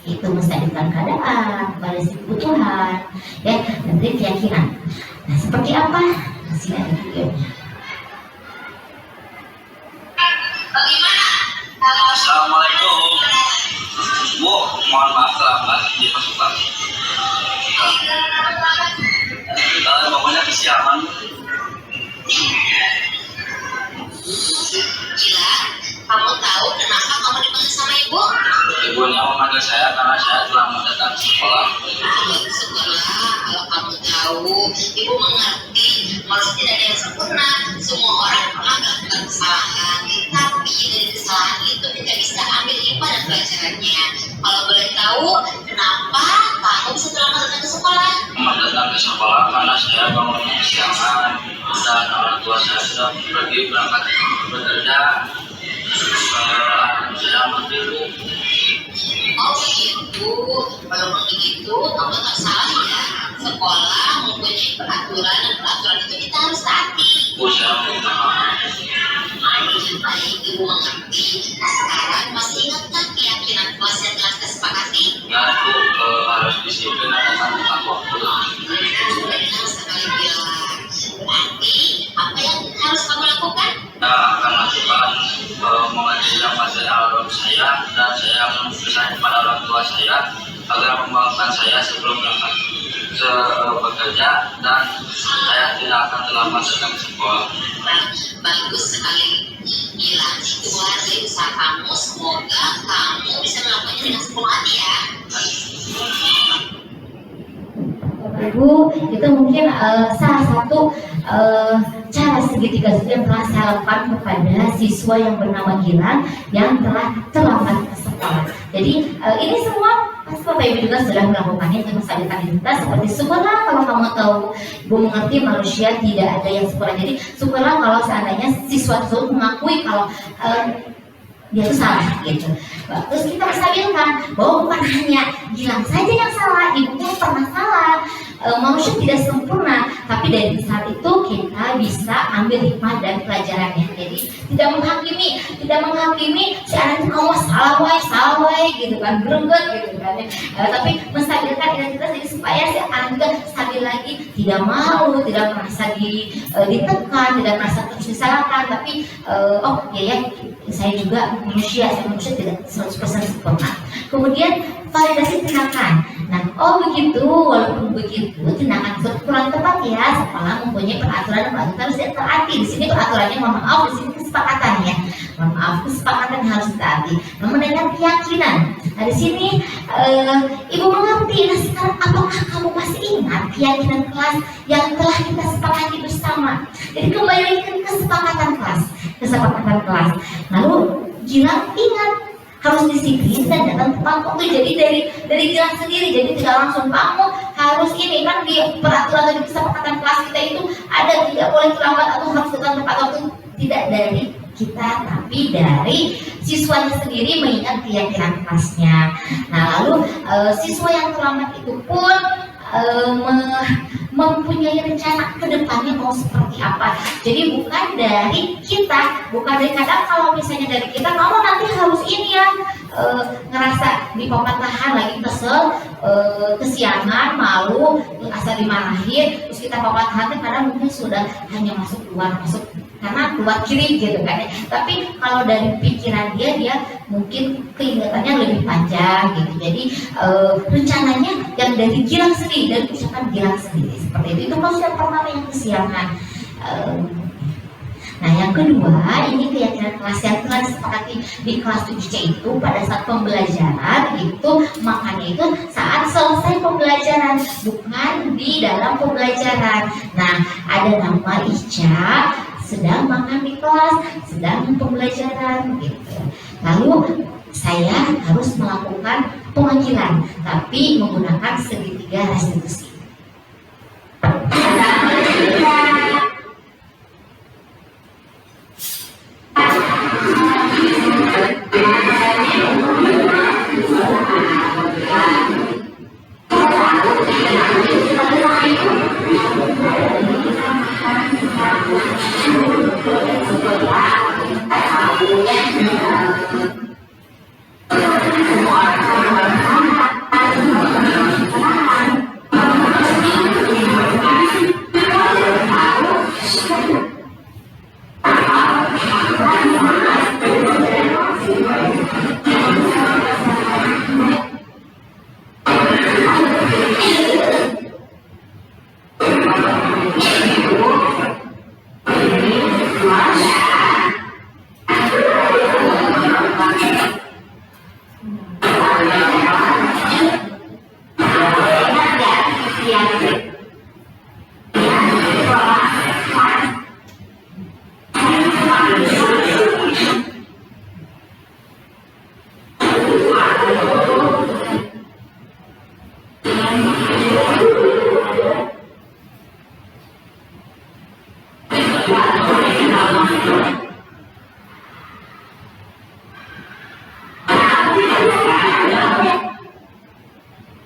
Itu menstabilkan keadaan, validasi kebutuhan, ya, dan keyakinan. Nah, seperti apa? Di sini ada videonya. Assalamualaikum. Bu, mohon maaf terlambat di pasukan. Bapaknya kesiapan. Gila, kamu tahu kenapa kamu dipanggil sama ibu? Ibunya memanggil saya karena saya terlambat datang ke sekolah. Syukurlah kalau kamu tahu, ibu mengerti. Manusia tidak ada yang sempurna. Semua orang pernah melakukan kesalahan, tapi dari kesalahan itu kita bisa ambil hikmah dan pelajarannya. Kalau boleh tahu, kenapa kamu bisa terlambat datang ke sekolah? Terlambat datang ke sekolah karena saya bangun kesiangan dan orang tua saya sudah pergi berangkat bekerja. Saya menunggu. Oh begitu, kalau begitu kamu tak salah ya. Sekolah mempunyai peraturan dan peraturan itu kita harus taati. Bu, saya minta maaf. Baik, ibu mengerti. Nah, sekarang masih ingatkah keyakinan kelas yang telah kita sepakati? Ya, Bu, harus disiplin dan tepat waktu. Benar sekali bilang. Berarti apa yang harus kamu lakukan? Saya akan lakukan mengajarkan materi alam saya dan saya akan berpesan kepada orang tua saya agar membangunkan saya sebelum berangkat bekerja dan saya tidak akan terlambat datang ke sekolah. Bagus sekali. Gila, itu hasil usaha kamu. Semoga kamu bisa melakukannya dengan sepenuh hati ya. Ibu, itu mungkin salah satu cara segitiga yang telah saya lakukan kepada siswa yang bernama Gilang yang telah terlambat ke sekolah. Jadi ini semua pasti Bapak Ibu juga sudah melakukannya untuk menstabilkan identitas. Seperti syukurlah kalau kamu tahu, Ibu mengerti manusia tidak ada yang sempurna. Jadi syukurlah kalau seandainya siswa tersebut mengakui kalau dia itu salah gitu. Terus kita stabilkan bahwa bukan hanya Gilang saja yang salah, ibunya pernah salah. Manusia tidak sempurna, tapi dari saat itu kita bisa ambil hikmah dan pelajarannya. Jadi tidak menghakimi si anak itu kamu salah wae gitu kan, berengget gitu kan. Tapi menstabilkan identitas jadi supaya si anak juga stabil lagi, tidak malu, tidak merasa ditekan, tidak merasa terus disalahkan. Tapi oh ya saya juga manusia tidak 100% sempurna. Kemudian validasi tindakan. Nah, begitu, walaupun begitu tindakan tersebut kurang tepat ya, sekolah mempunyai peraturan harus ditaati. Di sini peraturannya, mohon maaf, di sini kesepakatan ya. Mohon maaf, kesepakatan harus ditaati. Namun dengan keyakinan. Nah, di sini Ibu mengerti. Nah, sekarang apakah kamu masih ingat keyakinan kelas yang telah kita sepakati bersama? Jadi kembali lagi ke kesepakatan kelas. Lalu Gilang ingat harus disiplin dan datang tepat waktu. Jadi dari Gilang sendiri, jadi tidak langsung kamu harus ini, kan di peraturan atau di kesepakatan kelas kita itu ada tidak boleh terlambat atau harus datang tepat waktu. Tidak dari kita, tapi dari siswanya sendiri mengingat keyakinan kelasnya. Nah lalu siswa yang terlambat itu pun mempunyai rencana ke depannya mau seperti apa. Jadi bukan dari kita, bukan dari kadang kalau misalnya dari kita, kamu nanti harus ini ya, ngerasa di papan tahan lagi kesel, kesiangan, malu, asal dimarahin, terus kita papan tahan kadang mungkin sudah hanya masuk karena keluar kiri gitu kan. Tapi kalau dari pikiran dia mungkin keingatannya lebih panjang gitu. Jadi rencananya yang dari Gilang sendiri, dari ucapan Gilang sendiri seperti itu. Itu maksudnya pertama yang kesiangan. Nah yang kedua, ini keyakinan kelas yang telah disepakati di kelas 7C itu pada saat pembelajaran itu, makanya itu saat selesai pembelajaran, bukan di dalam pembelajaran. Nah ada nama Ica sedang makan di kelas, sedang pembelajaran gitu. Lalu saya harus melakukan pemanggilan, tapi menggunakan segitiga restitusi.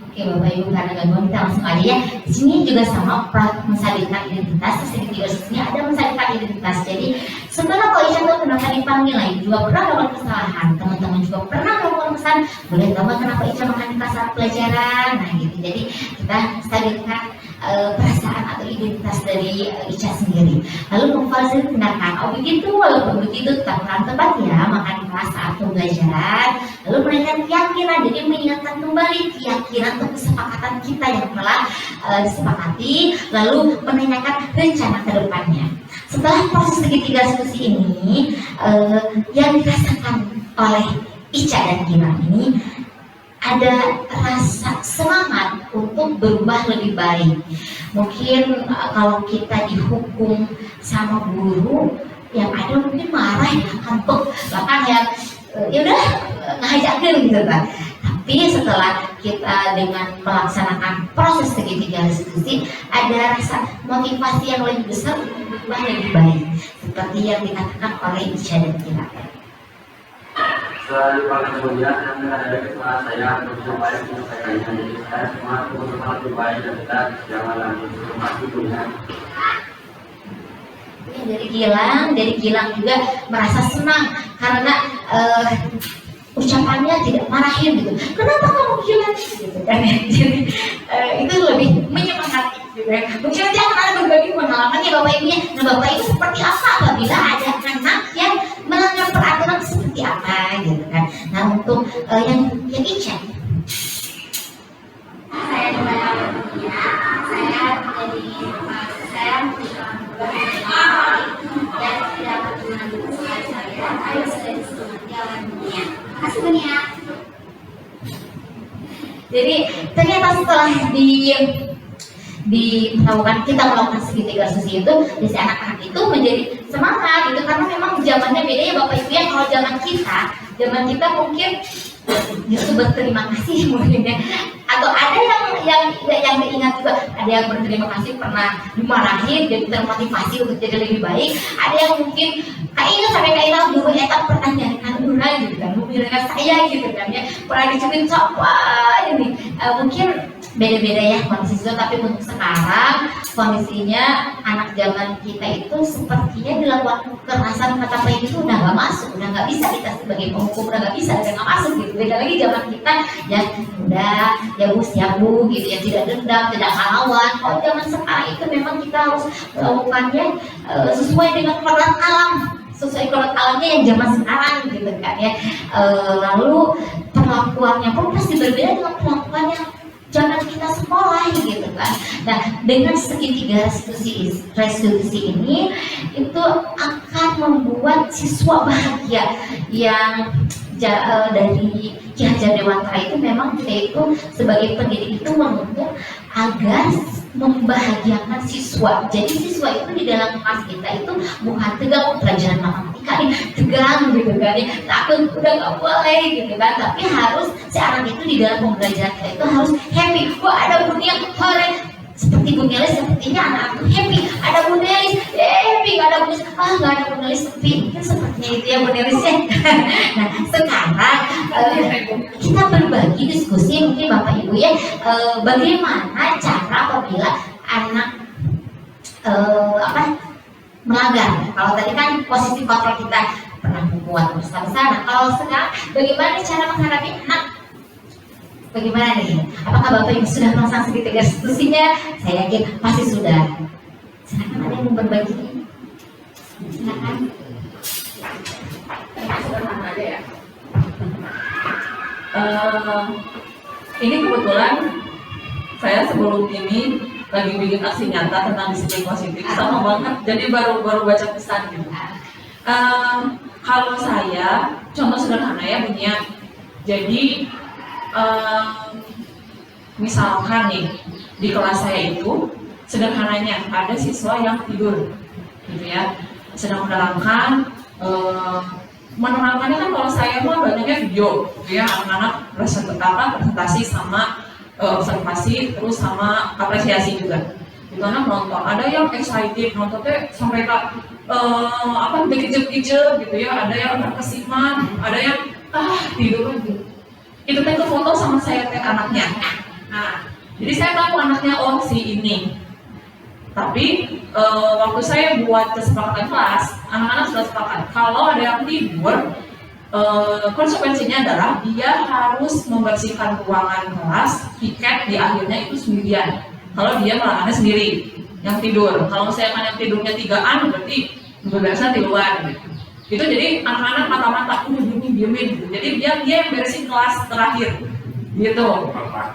Oke Bapak Ibu, karena gangguan kita langsung aja ya. Di sini juga sama mensalibkan identitas, segitiga restitusinya ada mensalibkan identitas. Jadi setelah Pak Ica tuh kenapa dipanggil lagi, juga pernah melakukan kesalahan, teman-teman juga pernah melakukan kesalahan, boleh tambah kenapa Ica makan di saat pelajaran. Nah gitu, jadi kita stabilkan perasaan atau identitas dari Ica sendiri. Lalu memfasilitasi tindakan, oh begitu, walaupun begitu tetap tempat ya makan di kelas saat pembelajaran. Lalu menaikkan keyakinan, jadi mengingatkan kembali keyakinan atau kesepakatan kita yang telah disepakati, lalu menanyakan rencana ke depannya. Setelah proses segitiga restitusi ini, yang dirasakan oleh Ica dan Gilang ini ada rasa semangat untuk berubah lebih baik. Mungkin kalau kita dihukum sama guru, yang ada mungkin marah ya, kampuk, bahkan yang ya udah ngajakin gitu kan. Tapi setelah kita dengan melaksanakan proses segitiga restitusi, ada rasa motivasi yang lebih besar untuk berubah lebih baik, seperti yang dikatakan oleh Ica dan Gilang. Selanjutnya kemudian ada kesalahan saya untuk supaya menyelesaikannya. Jadi saya semua berusaha lebih baik dan kita jangan lanjut rumah ibunya. Dari Gilang juga merasa senang karena ucapannya tidak marahin gitu. Kenapa kamu Gilang gitu kan? Jadi itu lebih menyemangati gitu ya. Mungkin nanti akan ada berbagi pengalaman ya Bapak Ibunya. Nah Bapak Ibu seperti apa apabila ada anak yang melanggar peraturan seperti apa gitu kan? Nah untuk yang Ica, saya dibayar ya, saya menjadi saya dan tidak berguna dengan saya, ayo sudah diselamati oleh dunia. Makasih banyak. jadi ternyata setelah kita melakukan segitiga susi itu, jadi si anak-anak itu menjadi semangat gitu, karena memang zamannya beda ya Bapak Ibu ya. Kalau zaman kita mungkin justru berterima kasih mungkin ya, atau ada yang diingat juga, ada yang berterima kasih pernah dimarahin jadi termotivasi untuk jadi lebih baik, ada yang mungkin ingat sampai kayak dulu eta pernah nyanyikan urang gitu kan, mobilnya saya gitu kan ya, pernah dicubit coba ini mungkin beda-beda ya kondisi, tapi untuk sekarang kondisinya anak zaman kita itu sepertinya dilakukan kekerasan kata baik itu udah nggak masuk, udah nggak bisa kita sebagai penghukum, udah nggak bisa, udah nggak masuk gitu. Beda lagi zaman kita ya udah ya bu siap bu gitu ya, tidak dendam, tidak ngelawan. Kalau zaman sekarang itu memang kita harus melakukannya sesuai dengan kodrat alam, sesuai kodrat alamnya yang zaman sekarang gitu kan ya. Lalu perlakuannya pun pasti berbeda dengan perlakuan yang zaman kita sekolah gitu kan. Nah, dengan segitiga restitusi ini itu akan membuat siswa bahagia yang dari Ki Hajar Dewantara itu memang kita itu sebagai pendidik itu menuntut agar membahagiakan siswa. Jadi siswa itu di dalam kelas kita itu bukan tegang pelajaran matematika nih, tegang gitu kan ya, takut udah nggak boleh gitu kan, tapi harus si anak itu di dalam pembelajaran kita itu harus happy. Wah ada bunyi yang keren seperti Bu Nelis, sepertinya anak-anak itu happy, ada Bu Nelis happy, nggak ada Bu Nelis, nggak ada Bu Nelis sepi, kan sepertinya itu ya Bu Nelis ya. Nah sekarang kita berbagi diskusi mungkin Bapak Ibu ya, bagaimana cara apabila anak melanggar. Kalau tadi kan posisi kontrol kita pernah membuat bersama-sama. Kalau sekarang bagaimana cara menghadapi anak? Bagaimana nih? Apakah Bapak Ibu sudah memasang segitiga restitusinya? Saya yakin pasti sudah. Silakan, ada yang mau berbagi? Silakan. Sederhana aja ya. Ini kebetulan saya sebelum ini lagi bikin aksi nyata tentang disiplin positif, sama banget. Jadi baru baca pesan gitu. Kalau saya contoh sederhana ya bunyinya. Jadi misalkan nih di kelas saya itu sederhananya ada siswa yang tidur gitu ya, sedang menerangkan. Menerangkannya kan kalau saya mah banyaknya video gitu ya, anak-anak presentasi sama observasi terus sama apresiasi juga. Itu anak nonton, ada yang excited nontonnya sampai dikejep-kejep gitu ya, ada yang terkesima, ada yang tidur lagi. Itu teh foto sama saya teh anaknya. Nah, jadi saya tahu anaknya si ini. Tapi waktu saya buat kesepakatan kelas, anak-anak sudah sepakat kalau ada yang tidur, konsekuensinya adalah dia harus membersihkan ruangan kelas, piket di akhirnya itu sendirian. Kalau dia melakukannya sendiri, yang tidur. Kalau saya yang tidurnya 3-an, berarti beresnya di luar. Gitu. Itu jadi anak-anak mata-mata diemin gitu. Jadi dia yang beresin kelas terakhir gitu.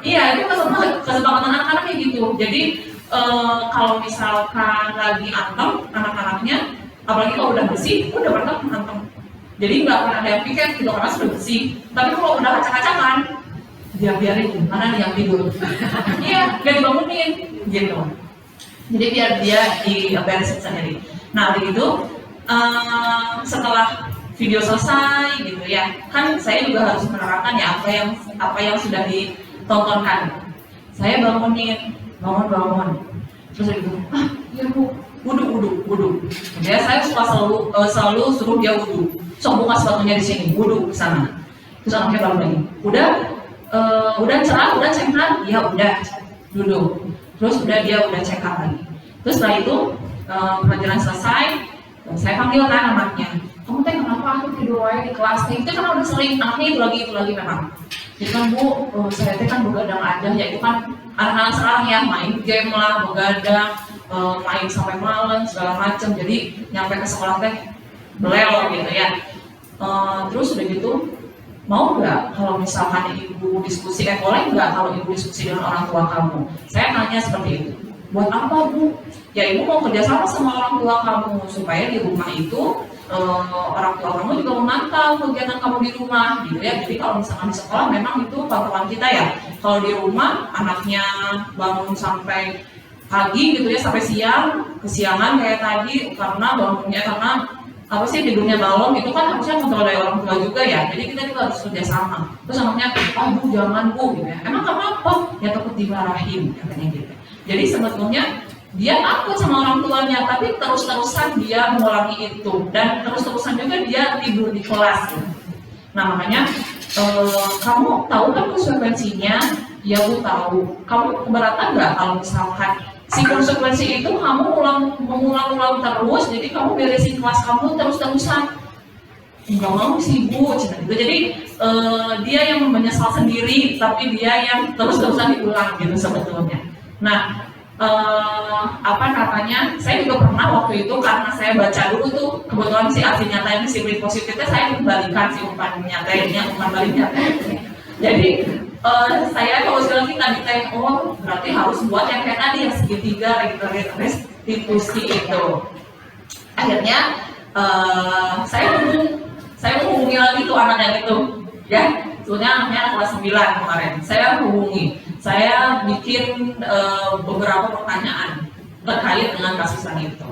Iya, itu kesepakatan anak-anaknya gitu. Jadi kalau misalkan lagi antem anak-anaknya, apalagi kalau udah bersih, udah pernah antem. Jadi nggak pernah ada yang piket gitu karena sudah bersih. Tapi kalau udah acak-acakan, dia biarin mana nih yang tidur. Iya, dia dibangunin gitu. Jadi biar dia diberesin sendiri. Nah begitu. Setelah video selesai gitu ya, kan saya juga harus menerangkan ya apa yang sudah ditontonkan. Saya bangun, terus dia bilang, iya bu, wudu. Ya saya suka selalu suruh dia wudu. Sok buka sepatunya di sini, wudu ke sana. Terus anaknya bangun lagi, udah cerah, udah cekkan, ya udah duduk. Terus dia udah cekkan lagi. Terus setelah itu pelajaran selesai. Saya panggil kan anaknya, kamu teh kenapa aku tidur aja di kelas nih? Itu kan udah sering, anaknya itu lagi memang. Jadi kan bu, saya teh kan begadang aja, ya itu kan anak-anak sekarang ya main game lah, begadang, main sampai malam segala macem. Jadi nyampe ke sekolah teh belel gitu ya. Terus udah gitu, mau nggak kalau misalkan ibu diskusi, boleh nggak kalau ibu diskusi dengan orang tua kamu? Saya nanya seperti itu. Buat apa bu? Ya ibu mau kerjasama sama orang tua kamu supaya di rumah itu orang tua kamu juga memantau kegiatan kamu di rumah gitu ya. Jadi kalau misalkan di sekolah memang itu patokan kita ya. Kalau di rumah anaknya bangun sampai pagi gitu ya sampai siang, kesiangan kayak tadi karena bangunnya karena apa sih tidurnya malam itu kan harusnya kontrol dari orang tua juga ya, jadi kita juga harus kerjasama. Terus anaknya, bu jangan bu gitu ya, emang kenapa? Ya takut dimarahin katanya gitu. Jadi sebetulnya dia takut sama orang tuanya, tapi terus-terusan dia mengulangi itu dan terus-terusan juga dia tidur di kelas. Nah makanya kamu tahu kan konsekuensinya? Ya bu tahu. Kamu keberatan nggak kalau misalkan si konsekuensi itu kamu mengulang-ulang terus, jadi kamu beresin kelas kamu terus-terusan? Nggak mau sih bu, gitu. Jadi dia yang menyesal sendiri, tapi dia yang terus-terusan diulang gitu sebetulnya. Nah, apa namanya? Saya juga pernah waktu itu karena saya baca dulu tuh kebetulan si arti nyata ini disiplin positifnya saya kembalikan si umpan nyata ini, umpan baliknya. Jadi saya kalau sekarang kita ditanya, oh berarti harus buat yang kayak tadi yang segitiga restitusi itu. Akhirnya saya menghubungi lagi tuh anak yang itu, ya. Sebetulnya anaknya kelas 9 kemarin. Saya hubungi, saya bikin beberapa pertanyaan terkait dengan kasusan itu.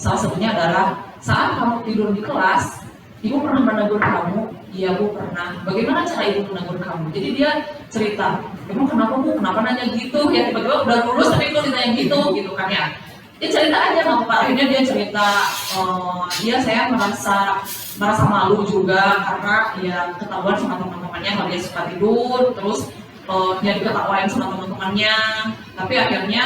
Salah satunya adalah saat kamu tidur di kelas, ibu pernah menegur kamu? Iya bu pernah. Bagaimana cara ibu menegur kamu? Jadi dia cerita, emang kenapa bu? Kenapa nanya gitu? Ya tiba-tiba udah lulus tapi kok ditanya gitu kan ya? Dia cerita aja nggak apa-apa. Akhirnya dia cerita, iya saya merasa malu juga karena ya ketahuan sama teman-temannya kalau dia suka tidur, terus dia diketawain sama teman-temannya. Tapi akhirnya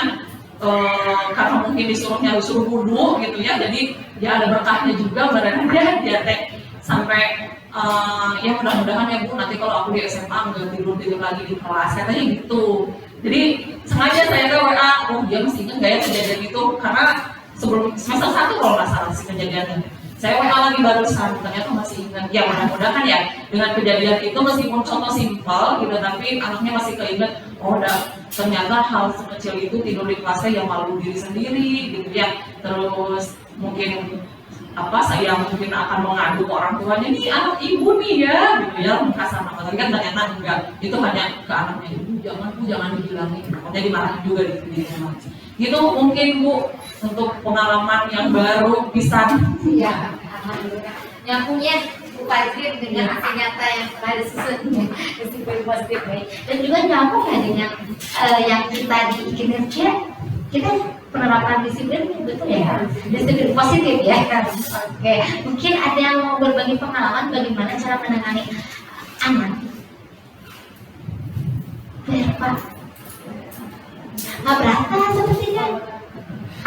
karena mungkin disuruh wudhu gitu ya, jadi dia ada berkahnya juga, badannya dia sampai ya mudah-mudahan ya bu nanti kalau aku di SMA nggak tidur lagi di kelas katanya gitu. Jadi sengaja saya ke WA, oh dia mesti ingat nggak ya kejadian itu, karena sebelum semester 1 kalau nggak salah sih kejadiannya. Saya WA lagi barusan, ternyata masih ingat. Ya mudah-mudahan ya dengan kejadian itu meskipun contoh simpel gitu, tapi anaknya masih keinget, oh ternyata hal sekecil itu tidur di kelasnya yang malu diri sendiri gitu ya. Terus mungkin saya mungkin akan mengadu ke orang tuanya, nih anak ibu nih ya gitu ya, kasar sama tapi kan ternyata enggak, itu hanya ke anaknya, ibu jangan dibilangin, makanya dimarahin juga di rumah gitu. Mungkin bu untuk pengalaman yang baru bisa ya alhamdulillah nyambungnya Bu Fajri dengan hasil nyata yang telah disusun disiplin positif baik, dan juga nyambung ya dengan yang kita di kinerja kita penerapan disiplin betul ya, disiplin positif ya kan. Oke, mungkin ada yang mau berbagi pengalaman bagaimana cara menangani anak Pak nggak berata sepertinya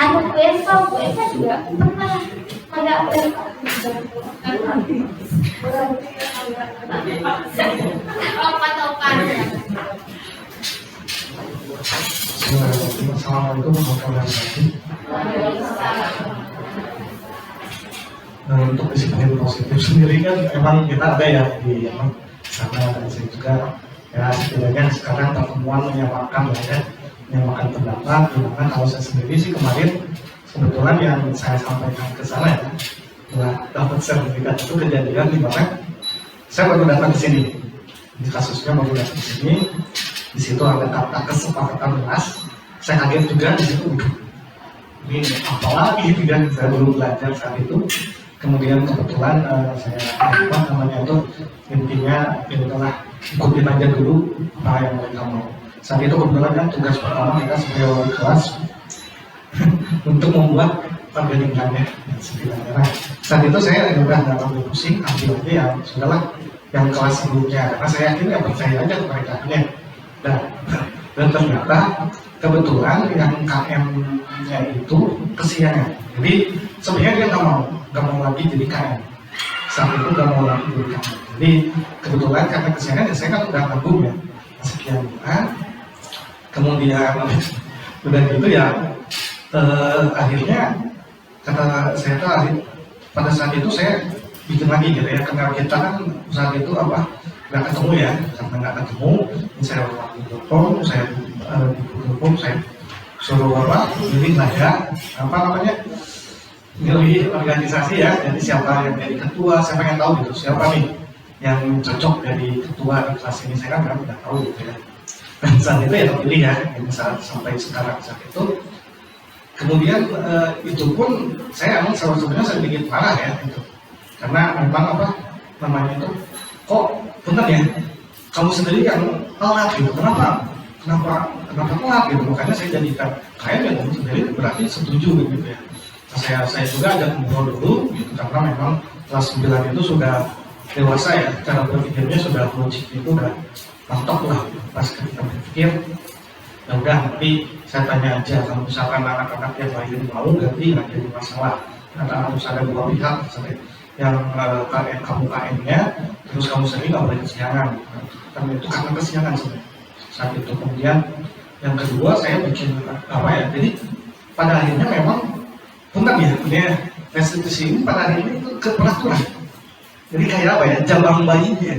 anak Bu Eva juga pernah agak lompat-lompat. Assalamualaikum warahmatullahi wabarakatuh. Nah, untuk disiplin positif sendiri kan emang kita ada ya di sana dan saya juga ya setidaknya sekarang pertemuan menyamakan pendapat. Dimana kalau saya sendiri sih kemarin kebetulan yang saya sampaikan ke sana ya setelah dapat sertifikat itu kejadian di mana saya baru datang ke sini, di kasusnya baru datang ke sini. Di situ ada kata kesepakatan kelas, saya kaget juga di situ. Ini apa lagi gitu kan, saya belum belajar saat itu. Kemudian kebetulan saya lupa namanya itu, intinya itulah ikutin aja dulu apa yang mereka mau. Saat itu kebetulan kan tugas pertama kita sebagai wali kelas untuk membuat perbandingannya sebenarnya. Saat itu saya udah nggak terlalu pusing, ambil aja yang sudahlah yang kelas sebelumnya, karena saya yakin ya percaya aja ke mereka-nya. Dan ternyata kebetulan yang KM-nya itu kesiangan. Jadi sebenarnya dia nggak mau lagi jadi KM. Saat itu nggak mau lagi jadi KM. Jadi kebetulan karena kesiangan ya saya kan udah nanggung ya sekian bulan. Kemudian udah gitu ya akhirnya kata saya tuh pada saat itu saya bikin lagi gitu ya, karena kita kan saat itu nggak ketemu ya, karena nggak ketemu saya waktu telepon, saya di telepon, saya suruh milih milih organisasi ya, jadi siapa yang jadi ketua, saya pengen tahu gitu siapa nih yang cocok jadi ketua di kelas ini, saya kan nggak tahu gitu ya. Dan saat itu ya terpilih ya, saat sampai sekarang saat itu. Kemudian itu pun saya emang sebenarnya sedikit marah ya itu, karena memang apa namanya itu kok benar ya kamu sendiri yang telat gitu, kenapa telat gitu, makanya saya jadikan kayak ya kamu sendiri berarti setuju gitu ya. Nah, saya juga ajak ngobrol dulu gitu, karena memang kelas 9 itu sudah dewasa ya, cara berpikirnya sudah logik itu udah mantap lah gitu. Pas kita berpikir ya udah, tapi saya tanya aja, kalau misalkan anak-anak yang lain mau ganti nggak jadi masalah, karena harus ada dua pihak, yang KM-nya, terus kamu sendiri nggak boleh kesiangan, karena itu karena kesiangan sebenarnya saat itu. Kemudian yang kedua saya bikin apa ya, jadi pada akhirnya memang benar ya, restitusi ini pada akhirnya itu ke peraturan. Jadi kayak apa ya, jabang bayinya,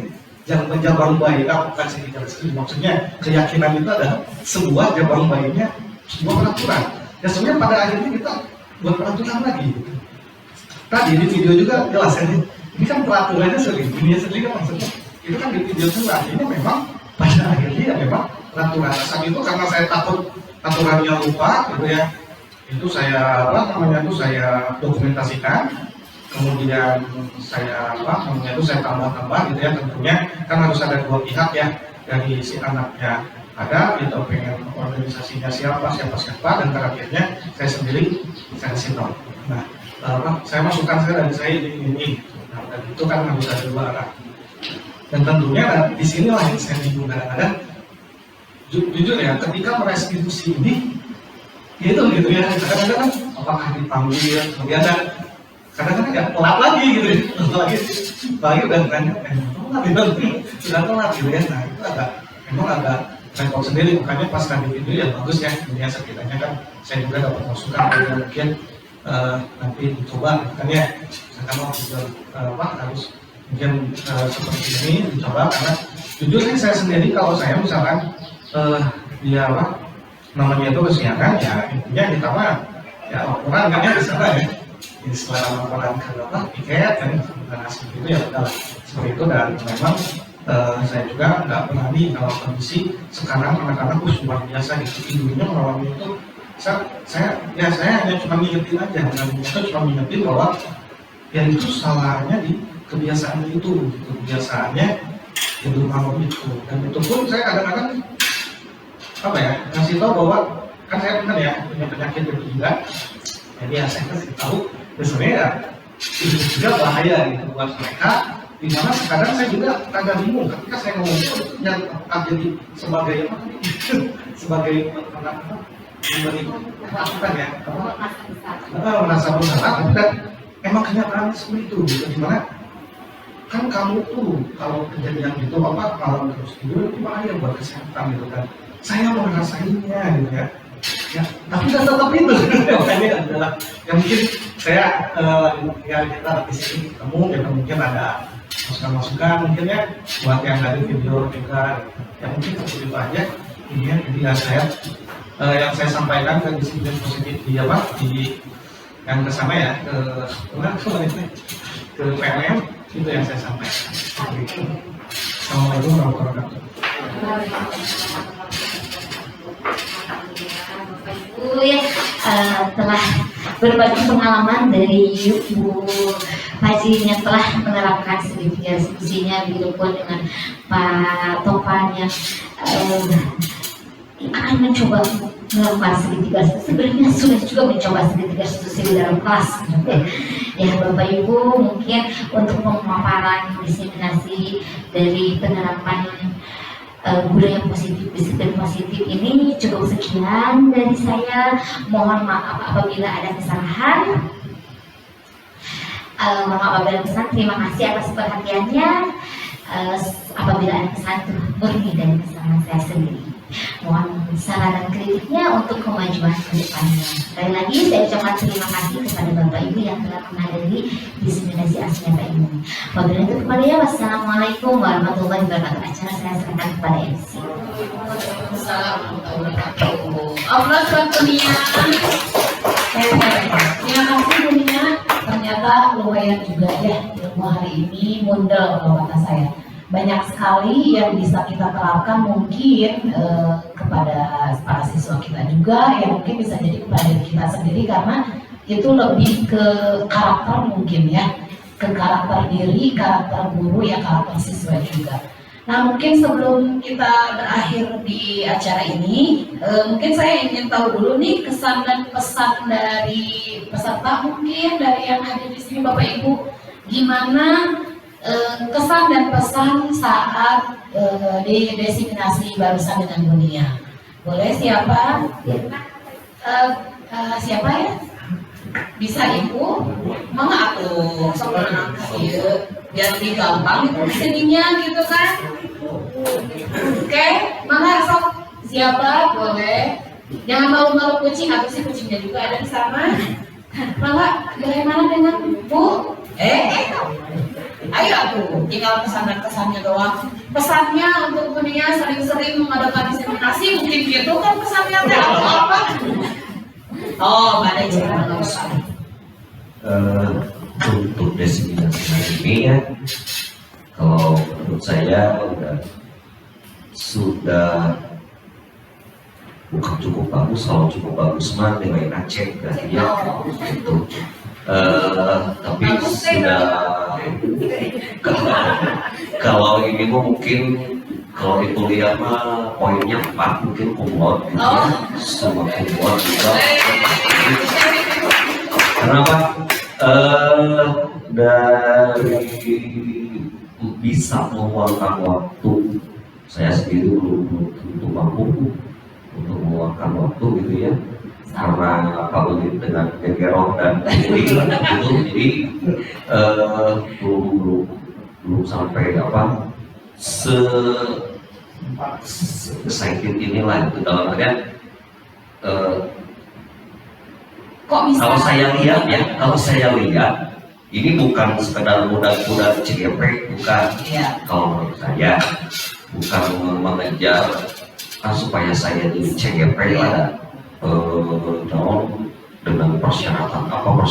jabang bayi, bukan sih maksudnya keyakinan itu ada sebuah jabang bayinya, sebuah peraturan. Ya sebenarnya pada akhirnya kita buat peraturan lagi. Gitu. Tadi di video juga jelas ya, ini kan peraturannya sering, dunia sendiri kan maksudnya itu kan di video itu akhirnya memang pada akhirnya ya memang peraturan. Saat itu karena saya takut aturannya lupa gitu ya, itu saya saya dokumentasikan, kemudian saya saya tambah gitu ya, tentunya kan harus ada dua pihak ya, dari si anaknya ada gitu pengen organisasinya siapa, dan terakhirnya saya sendiri saya kasih tahu. Nah, saya masukkan dari saya ini. Nah, dan itu kan harus ada dua arah. Dan tentunya di sinilah yang saya bingung kadang-kadang. Jujur ya, ketika merestitusi ini, itu gitu ya, kadang-kadang apakah dipanggil, kemudian kadang-kadang ya telat lagi gitu ya, lagi udah tanya, sudah telat gitu ya. Nah itu memang agak repot sendiri, makanya pas tadi video ya bagus ya, kemudian setidaknya kan saya juga dapat masukan, mungkin nanti dicoba kan ya, misalkan harus mungkin seperti ini dicoba, karena jujur sih saya sendiri kalau saya misalkan dia namanya itu kesiangan ya, intinya kita mah ya laporan kan ya di sana ya, jadi setelah laporan ke tiket kan bukan asli itu ya udah seperti itu. Dan memang saya juga nggak berani kalau kondisi sekarang anak-anak luar biasa gitu, ibunya mengalami itu. Saya hanya cuma ngingetin aja, itu cuma ngingetin bahwa yang itu salahnya di kebiasaannya itu, kebiasaannya hidup malam itu. Dan itu pun saya kadang-kadang kasih tahu bahwa kan saya benar ya punya penyakit itu juga, jadi ya saya kasih tahu sebenarnya itu juga bahaya gitu buat mereka, dimana sekarang saya juga agak bingung ketika saya ngomong itu yang jadi sebagai sebagai melakukan ya merasa bersalah, dan emang kenyataannya seperti itu gitu, dimana kan kamu tuh kalau kejadian gitu malam terus tidur itu bahaya buat kesehatan gitu kan. Saya mau ngerasainnya gitu ya, tapi tetap itu makanya adalah yang mungkin saya ya kita di sini ketemu ya, mungkin ada masukan mungkin ya buat yang dari video juga ya, mungkin seperti itu aja ini ya. Jadi saya yang saya sampaikan ke disiplin positif di yang ke sana ya, ke PLM itu yang saya sampaikan. Assalamualaikum warahmatullahi wabarakatuh. Ibu ya telah berbagi pengalaman dari Ibu Fajrin yang telah menerapkan segitiga restitusinya, begitupun dengan Pak Topan yang akan mencoba melakukan segitiga restitusi. Sebenarnya sudah juga mencoba segitiga restitusi di dalam kelas. Ya Bapak Ibu, mungkin untuk pemaparan diseminasi dari penerapan budaya positif, disiplin positif ini cukup sekian dari saya. Mohon maaf apabila ada kesalahan. Mohon maaf apabila ada kesalahan. Terima kasih atas perhatiannya. Apabila ada kesalahan murni dari kesalahan saya sendiri. Mohon saran dan kritiknya untuk kemajuan ke depannya. Sekali lagi saya ucapkan terima kasih kepada Bapak Ibu yang telah menghadiri diseminasi Asnyata ini. Wabillahi taufiq wal hidayah. Wassalamualaikum warahmatullahi wabarakatuh. Acara saya serahkan kepada MC. Waalaikumsalam warahmatullahi wabarakatuh. Allah Tunia. Terima kasih Dunia. Ternyata lumayan juga ya ilmu hari ini mundal kalau kata saya. banyak sekali yang bisa kita terapkan mungkin kepada para siswa kita juga, yang mungkin bisa jadi kepada diri kita sendiri, karena itu lebih ke karakter mungkin ya, ke karakter diri, karakter guru, ya karakter siswa juga. Nah mungkin sebelum kita berakhir di acara ini, mungkin saya ingin tahu dulu nih kesan dan pesan dari peserta, mungkin dari yang hadir di sini Bapak Ibu, gimana kesan dan pesan saat diseminasi barusan dengan dunia. Boleh siapa? Siapa ya? Bisa Ibu? Mangga atuh, sebenarnya biar lebih gampang itu seninya gitu kan? Oke, mangga sok siapa? Boleh. Jangan malu-malu kucing, atau si kucingnya juga ada di sana. Mangga, bagaimana dengan Bu? Ayo atuh, tinggal pesan dan kesannya doang. Pesannya untuk dunia sering-sering mengadakan diseminasi, mungkin gitu kan pesannya teh apa? Oh, pada cerita pesan. Untuk diseminasi hari ini ya, kalau menurut saya sudah bukan cukup bagus. Kalau cukup bagus mah nilai aceh berarti ya itu. Tapi sudah kalau ini mah mungkin kalau itu lihat mah poinnya 4 mungkin kumlot gitu ya. Semua kumlot juga. Kenapa? Dari bisa meluangkan waktu, saya sendiri belum tentu mampu untuk meluangkan waktu gitu ya, karena kalau dengan gegerok dan ini gitu, jadi belum sampai apa excited inilah itu dalam artian kok bisa? Kalau saya lihat ini bukan sekedar mudah-mudah CGP, bukan. Iya. Kalau menurut saya bukan mengejar supaya saya jadi CGP ada dengan persyaratan apa.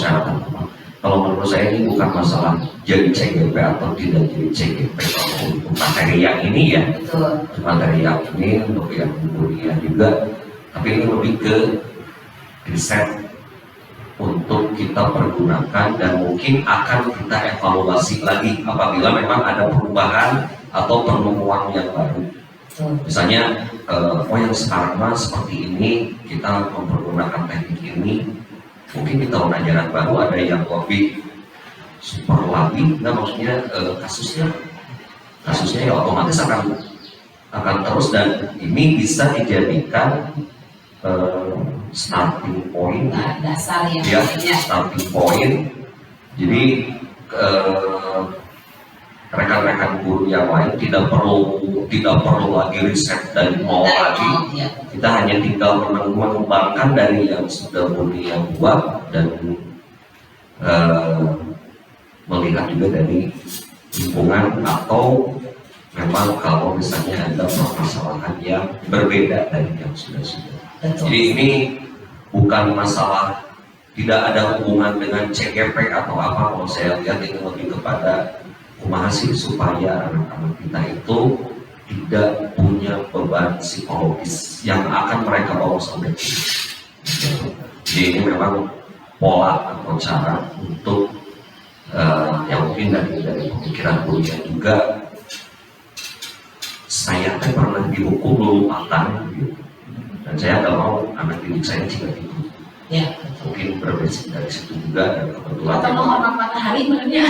Kalau menurut saya ini bukan masalah jadi CGP atau tidak jadi CGP. Kalau untuk materi yang ini ya, Betul. materi yang ini untuk yang dunia juga, tapi ini lebih ke riset untuk kita pergunakan dan mungkin akan kita evaluasi lagi apabila memang ada perubahan atau penemuan yang baru. Misalnya, yang sekarang mah seperti ini, kita mempergunakan teknik ini, mungkin di tahun ajaran baru ada yang lebih super lagi, nah maksudnya kasusnya ya otomatis akan terus, dan ini bisa dijadikan starting point, dasar ya, starting point. Jadi rekan-rekan guru yang lain tidak perlu lagi riset dari nol lagi. Kita hanya tinggal mengembangkan dari yang sudah dunia buat dan melihat juga dari lingkungan, atau memang kalau misalnya ada permasalahan yang berbeda dari yang sudah. Jadi ini bukan masalah, tidak ada hubungan dengan CGP atau apa. Kalau saya lihat ini lebih kepada kumaha sih supaya anak-anak kita itu tidak punya beban psikologis yang akan mereka bawa sampai sini. Jadi ini memang pola atau cara untuk yang mungkin dari pemikiran kuliah juga. Saya kan pernah dihukum dulu matang gitu. Dan saya nggak mau anak didik saya juga gitu. Ya. Mungkin berbeda dari situ juga, dan kebetulan atau menghormat matahari sebenarnya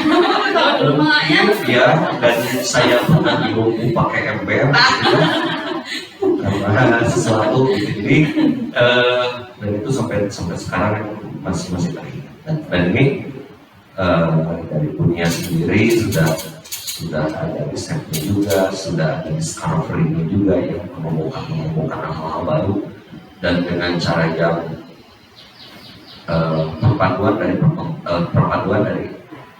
kalau dulu mah ya. Ya, dan saya pernah dihukum pakai ember gitu, karena sesuatu gitu. Jadi dan itu sampai sekarang masih teringat. Dan ini dari dunia sendiri sudah ada risetnya juga, sudah ada discovery-nya juga yang menemukan hal-hal baru, dan dengan cara yang perpaduan dari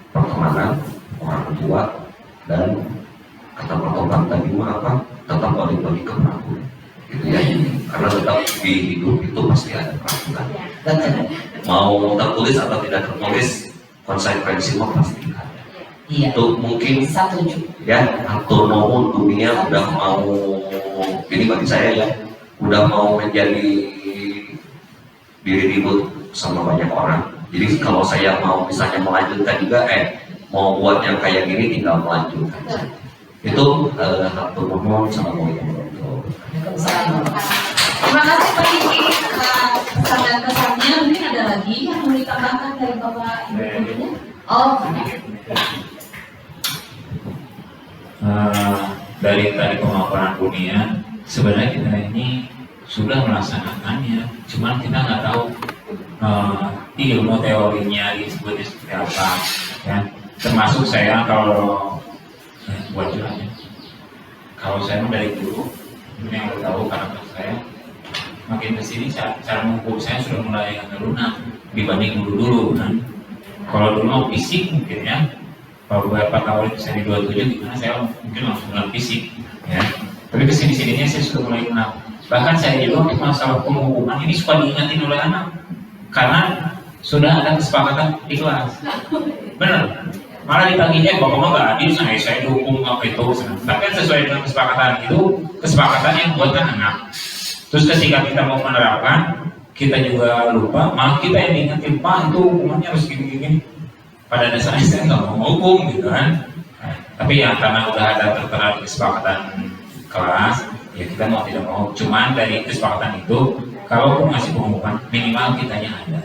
pertemanan orang tua dan kata pertoban tadi mah apa, tetap balik ke peraturan gitu ya, karena tetap di hidup itu pasti ada peraturan, mau tertulis atau tidak tertulis konsekuensi mah pasti ada. Iya. Itu mungkin Setuju. ya atur nuhun dunia udah mau, ini bagi saya ya, udah mau menjadi diri ribut sama banyak orang. Jadi kalau saya mau misalnya melanjutkan juga, mau buat yang kayak gini tinggal melanjutkan. Itu atur nuhun. Assalamualaikum warahmatullahi wabarakatuh. Terima kasih Pak Diki pesan dan kesannya. Mungkin ada lagi yang mau ditambahkan dari Bapak Ibu gurunya? Oh, dari tadi pemaparan dunia, sebenarnya kita ini sudah melaksanakannya, cuman kita nggak tahu ilmu teorinya disebutnya seperti apa, ya. Termasuk saya kalau buat jalannya, kalau saya dari dulu, ini yang tahu karakter saya, makin kesini cara mengukur saya sudah mulai agak lunak dibanding dulu kan. Kalau dulu mau fisik mungkin ya, kalau beberapa tahun itu saya di 27 dimana saya mungkin langsung dalam fisik ya, tapi kesini-sininya saya sudah mulai kenal. Bahkan saya juga untuk masalah penghukuman ini suka diingatin oleh anak karena sudah ada kesepakatan di kelas, benar, malah ditagihnya bapak mah gak adil, saya dihukum apa itu, tapi kan sesuai dengan kesepakatan yang buatkan anak. Terus ketika kita mau menerapkan, kita juga lupa, malah kita yang diingetin, Pak itu hukumannya harus gini-gini. Pada dasarnya saya nggak mau hukum gitu kan, tapi ya karena udah ada tertera di kesepakatan kelas, ya kita mau tidak mau. Cuman dari kesepakatan itu, kalaupun ngasih pengumuman minimal kitanya ada,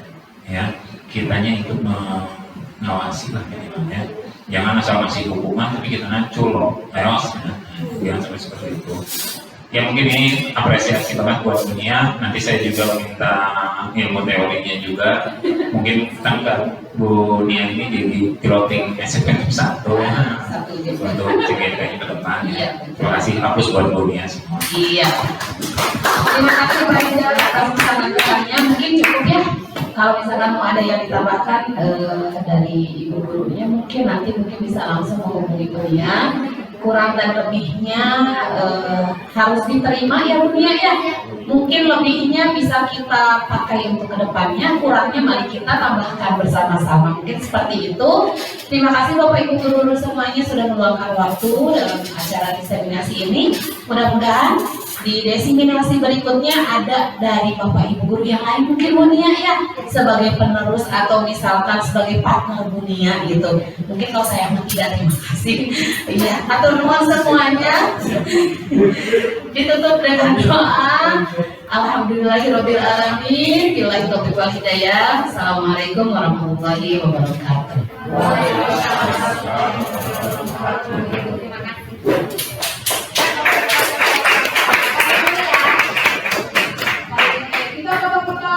ya kitanya ikut mengawasi lah minimalnya. Jangan asal ngasih hukuman tapi kita culok, leos, jangan sampai seperti itu. Ya mungkin ini apresiasi banget buat dunia. Nanti saya juga minta ilmu teorinya juga. Mungkin kan Bu Nia ini jadi piloting SPM 1 untuk CGT-nya ke depan. Iya. Terima kasih, hapus buat Bu Nia semua. Iya. terima kasih Pak Ida atas pesan kesannya. Mungkin cukup ya. Kalau misalkan mau ada yang ditambahkan dari ibu gurunya, mungkin nanti bisa langsung menghubungi dunia. Kurang dan lebihnya harus diterima ya dunia ya. Mungkin lebihnya bisa kita pakai untuk kedepannya, kurangnya mari kita tambahkan bersama-sama. Mungkin seperti itu. Terima kasih Bapak Ibu guru semuanya sudah meluangkan waktu dalam acara diseminasi ini. Mudah-mudahan di diseminasi berikutnya ada dari Bapak Ibu guru yang lain, mungkin Bunia ya sebagai penerus atau misalkan sebagai partner Bunia gitu. Mungkin kalau saya tidak, terima kasih. Iya, atur nuhun semuanya. Ditutup dengan doa. Alhamdulillahirabbil alamin. Billahi taufiq wal hidayah. Assalamualaikum warahmatullahi wabarakatuh. Kita foto-foto.